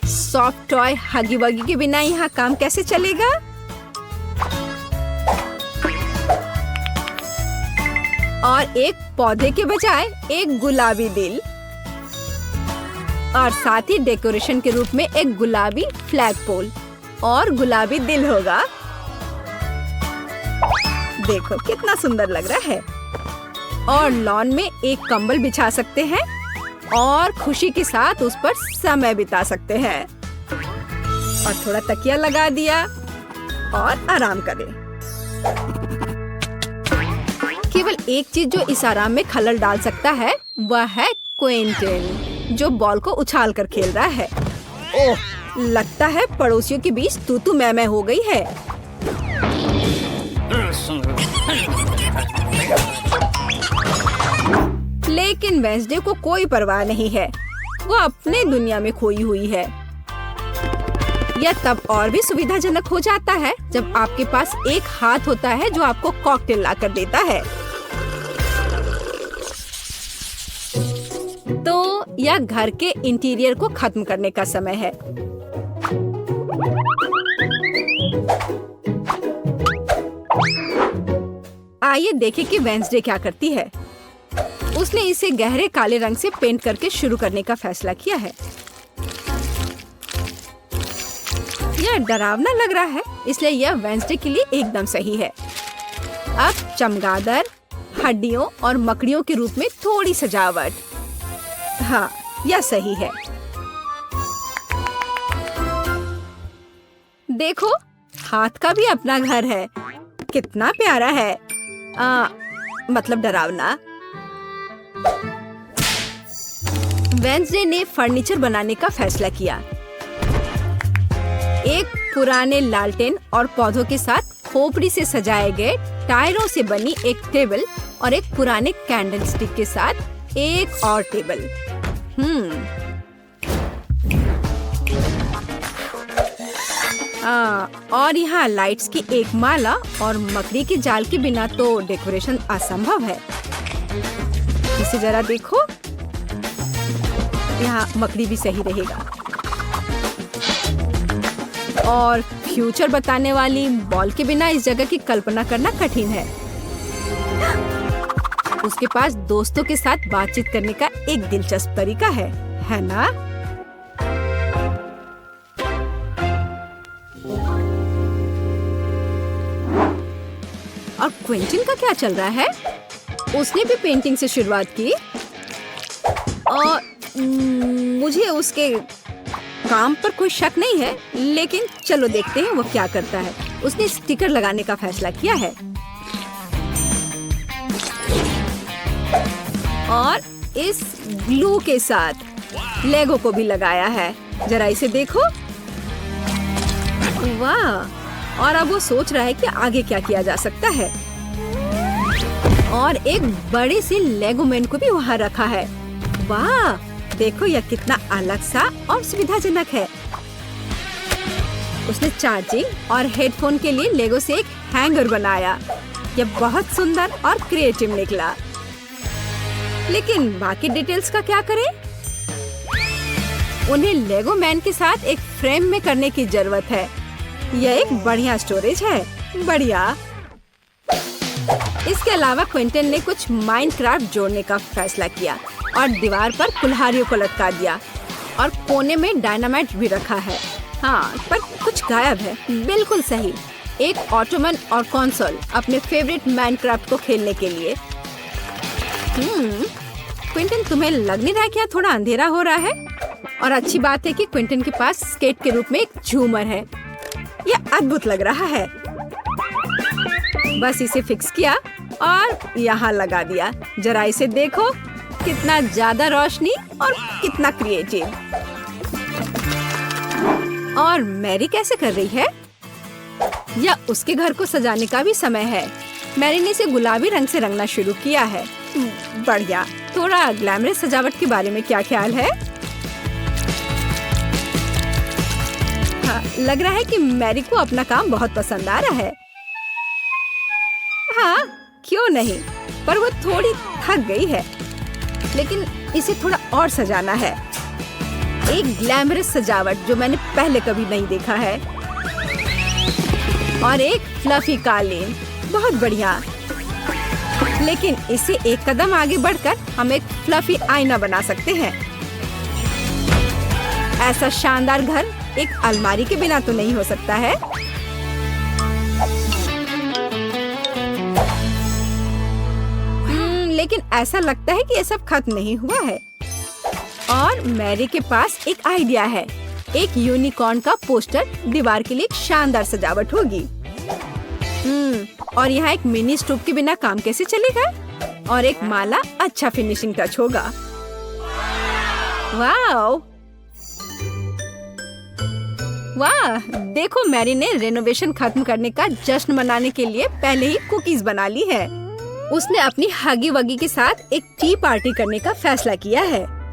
सॉफ्ट टॉय हगी वगी के बिना यहाँ काम कैसे चलेगा? और एक पौधे के बजाय एक गुलाबी दिल, और साथ ही डेकोरेशन के रूप में एक गुलाबी फ्लैग पोल और गुलाबी दिल होगा। देखो कितना सुंदर लग रहा है। और लॉन में एक कंबल बिछा सकते हैं और खुशी के साथ उस पर समय बिता सकते हैं। और थोड़ा तकिया लगा दिया और आराम करें। केवल एक चीज जो इस आराम में खलल डाल सकता है वह है क्विंटन, जो बॉल को उछाल कर खेल रहा है। ओह, लगता है पड़ोसियों के बीच तू मैं हो गई है। लेकिन वेंसडे को कोई परवाह नहीं है, वो अपने दुनिया में खोई हुई है। यह तब और भी सुविधाजनक हो जाता है जब आपके पास एक हाथ होता है जो आपको कॉकटेल ला कर देता है। तो यह घर के इंटीरियर को खत्म करने का समय है। आइए देखें कि वेंसडे क्या करती है। उसने इसे गहरे काले रंग से पेंट करके शुरू करने का फैसला किया है। यह डरावना लग रहा है, इसलिए यह वेंसडे के लिए एकदम सही है। अब चमगादड़, हड्डियों और मकड़ियों के रूप में थोड़ी सजावट। हाँ, यह सही है। देखो, हाथ का भी अपना घर है। कितना प्यारा है। मतलब डरावना। वेंसडे ने फर्नीचर बनाने का फैसला किया। एक पुराने लालटेन और पौधों के साथ खोपड़ी से सजाए गए टायरों से बनी एक टेबल और एक पुराने कैंडल स्टिक के साथ एक और टेबल। और यहाँ लाइट्स की एक माला और मकड़ी के जाल के बिना तो डेकोरेशन असंभव है। इसे जरा देखो, यहाँ मकड़ी भी सही रहेगा। और फ्यूचर बताने वाली बॉल के बिना इस जगह की कल्पना करना कठिन है। उसके पास दोस्तों के साथ बातचीत करने का एक दिलचस्प तरीका है ना? और क्विंटन का क्या चल रहा है? उसने भी पेंटिंग से शुरुआत की और मुझे उसके काम पर कोई शक नहीं है, लेकिन चलो देखते हैं वो क्या करता है। उसने स्टिकर लगाने का फैसला किया है और इस ग्लू के साथ लेगो को भी लगाया है। जरा इसे देखो, वाह। और अब वो सोच रहा है कि आगे क्या किया जा सकता है। और एक बड़े से लेगो मैन को भी वहाँ रखा है। वाह, देखो यह कितना अलग सा और सुविधाजनक है। उसने चार्जिंग और हेडफोन के लिए लेगो से एक हैंगर बनाया। यह बहुत सुंदर और क्रिएटिव निकला। लेकिन बाकी डिटेल्स का क्या करें? उन्हें लेगो मैन के साथ एक फ्रेम में करने की जरूरत है। यह एक बढ़िया स्टोरेज है। बढ़िया। इसके अलावा क्विंटन ने कुछ माइनक्राफ्ट जोड़ने का फैसला किया और दीवार पर कुल्हाड़ियों को लटका दिया और कोने में डायनामाइट भी रखा है। हाँ, पर कुछ गायब है। बिल्कुल सही। एक ऑटोमन और कंसोल अपने फेवरेट माइनक्राफ्ट को खेलने के लिए। क्विंटन, तुम्हें लग नहीं रहा क्या थोड़ा अंधेरा हो रहा है? और अच्छी बात है कि क्विंटन के पास स्केट के रूप में एक झूमर है। यह अद्भुत लग रहा है। बस इसे फिक्स किया और यहाँ लगा दिया। जरा इसे देखो, कितना ज्यादा रोशनी और कितना क्रिएटिव। और मैरी कैसे कर रही है? या उसके घर को सजाने का भी समय है। मैरी ने इसे गुलाबी रंग से रंगना शुरू किया है। बढ़िया। थोड़ा ग्लैमरस सजावट के बारे में क्या ख्याल है? हाँ, लग रहा है कि मैरी को अपना काम बहुत पसंद आ रहा है। हाँ, क्यों नहीं, पर वो थोड़ी थक गई है। लेकिन इसे थोड़ा और सजाना है। एक ग्लैमरस सजावट जो मैंने पहले कभी नहीं देखा है। और एक फ्लफी कालीन। बहुत बढ़िया। लेकिन इससे एक कदम आगे बढ़कर हम एक फ्लफी आईना बना सकते हैं। ऐसा शानदार घर एक अलमारी के बिना तो नहीं हो सकता है। लेकिन ऐसा लगता है कि ये सब खत्म नहीं हुआ है। और मैरी के पास एक आइडिया है। एक यूनिकॉर्न का पोस्टर दीवार के लिए एक शानदार सजावट होगी। और यहाँ एक मिनी स्टोव के बिना काम कैसे चलेगा? और एक माला अच्छा फिनिशिंग टच होगा। वाह वाह, देखो मैरी ने रेनोवेशन खत्म करने का जश्न मनाने के लिए पहले ही कुकीज बना ली है। उसने अपनी हगी वगी के साथ एक टी पार्टी करने का फैसला किया है।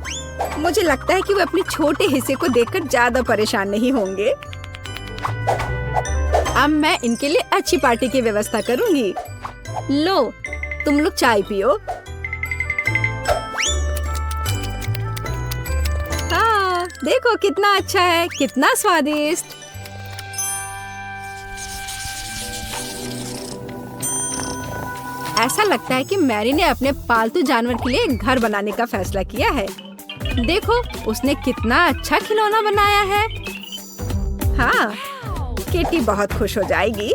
मुझे लगता है कि वो अपने छोटे हिस्से को देखकर ज्यादा परेशान नहीं होंगे। अब मैं इनके लिए अच्छी पार्टी की व्यवस्था करूंगी। लो, तुम लोग चाय पियो। हाँ, देखो कितना अच्छा है, कितना स्वादिष्ट। ऐसा लगता है कि मैरी ने अपने पालतू जानवर के लिए घर बनाने का फैसला किया है। देखो, उसने कितना अच्छा खिलौना बनाया है। हाँ, किटी बहुत खुश हो जाएगी।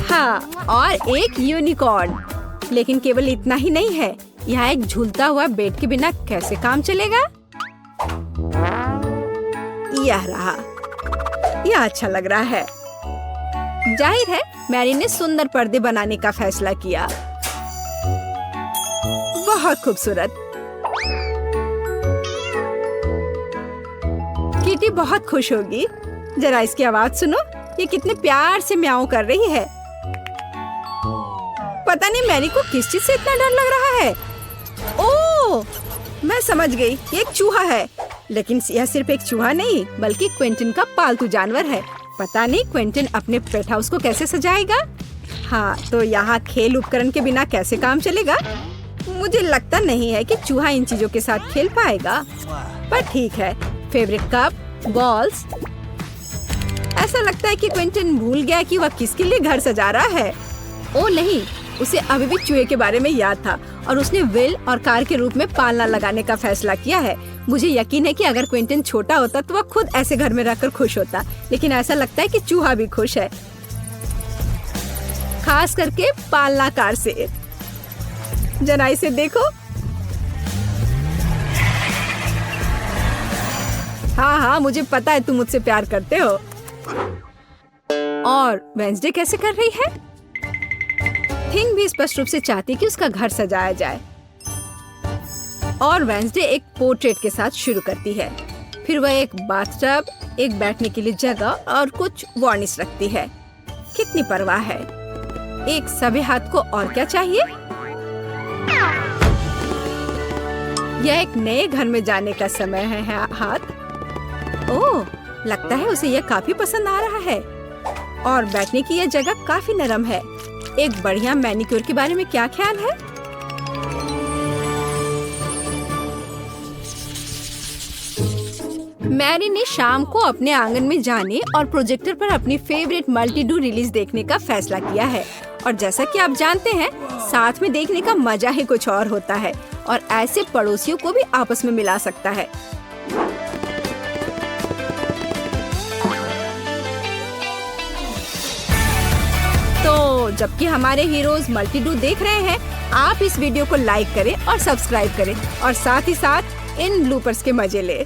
हाँ, और एक यूनिकॉर्न। लेकिन केवल इतना ही नहीं है, यहाँ एक झूलता हुआ बेड के बिना कैसे काम चलेगा? यह रहा, यह अच्छा लग रहा है। जाहिर है मैरी ने सुंदर पर्दे बनाने का फैसला किया। बहुत खूबसूरत। किटी बहुत खुश होगी। जरा इसकी आवाज सुनो, ये कितने प्यार से म्याऊं कर रही है। पता नहीं मैरी को किस चीज से इतना डर लग रहा है। ओह, मैं समझ गई, ये एक चूहा है। लेकिन यह सिर्फ एक चूहा नहीं, बल्कि क्विंटन का पालतू जानवर है। पता नहीं क्विंटन अपने पेट हाउस को कैसे सजाएगा। हाँ, तो यहाँ खेल उपकरण के बिना कैसे काम चलेगा? मुझे लगता नहीं है कि चूहा इन चीजों के साथ खेल पाएगा, पर ठीक है। Favourite cup, balls. ऐसा लगता है कि क्विंटन भूल गया कि वह किसके लिए घर सजा रहा है। ओ नहीं, उसे अभी भी चूहे के बारे में याद था और उसने विल और कार के रूप में पालना लगाने का फैसला किया है। मुझे यकीन है कि अगर क्विंटन छोटा होता तो वह खुद ऐसे घर में रहकर खुश होता, लेकिन ऐसा लगता है कि चूहा भी खुश है, खास करके पालना कार से। जरा इसे देखो। हाँ हाँ, मुझे पता है तुम मुझसे प्यार करते हो। और वेंसडे कैसे कर रही है? थिंग भी स्पष्ट रूप से चाहती कि उसका घर सजाया जाए। और वेंसडे एक पोर्ट्रेट के साथ शुरू करती है। फिर वह एक बाथटब, एक बैठने के लिए जगह और कुछ वार्निश रखती है। कितनी परवाह है। एक सभी हाथ को और क्या चाहिए? यह एक नए घर में जाने का समय है। हाथ। ओह, लगता है उसे यह काफी पसंद आ रहा है। और बैठने की यह जगह काफी नरम है। एक बढ़िया मैनिक्योर के बारे में क्या ख्याल है? मैरी ने शाम को अपने आंगन में जाने और प्रोजेक्टर पर अपनी फेवरेट मल्टी-डू रिलीज देखने का फैसला किया है। और जैसा कि आप जानते हैं, साथ में देखने का मजा ही कुछ और होता है और ऐसे पड़ोसियों को भी आपस में मिला सकता है। तो जबकि हमारे हीरोज मल्टी-डू देख रहे हैं, आप इस वीडियो को लाइक करें और सब्सक्राइब करें और साथ ही साथ इन ब्लूपर्स के मजे लें।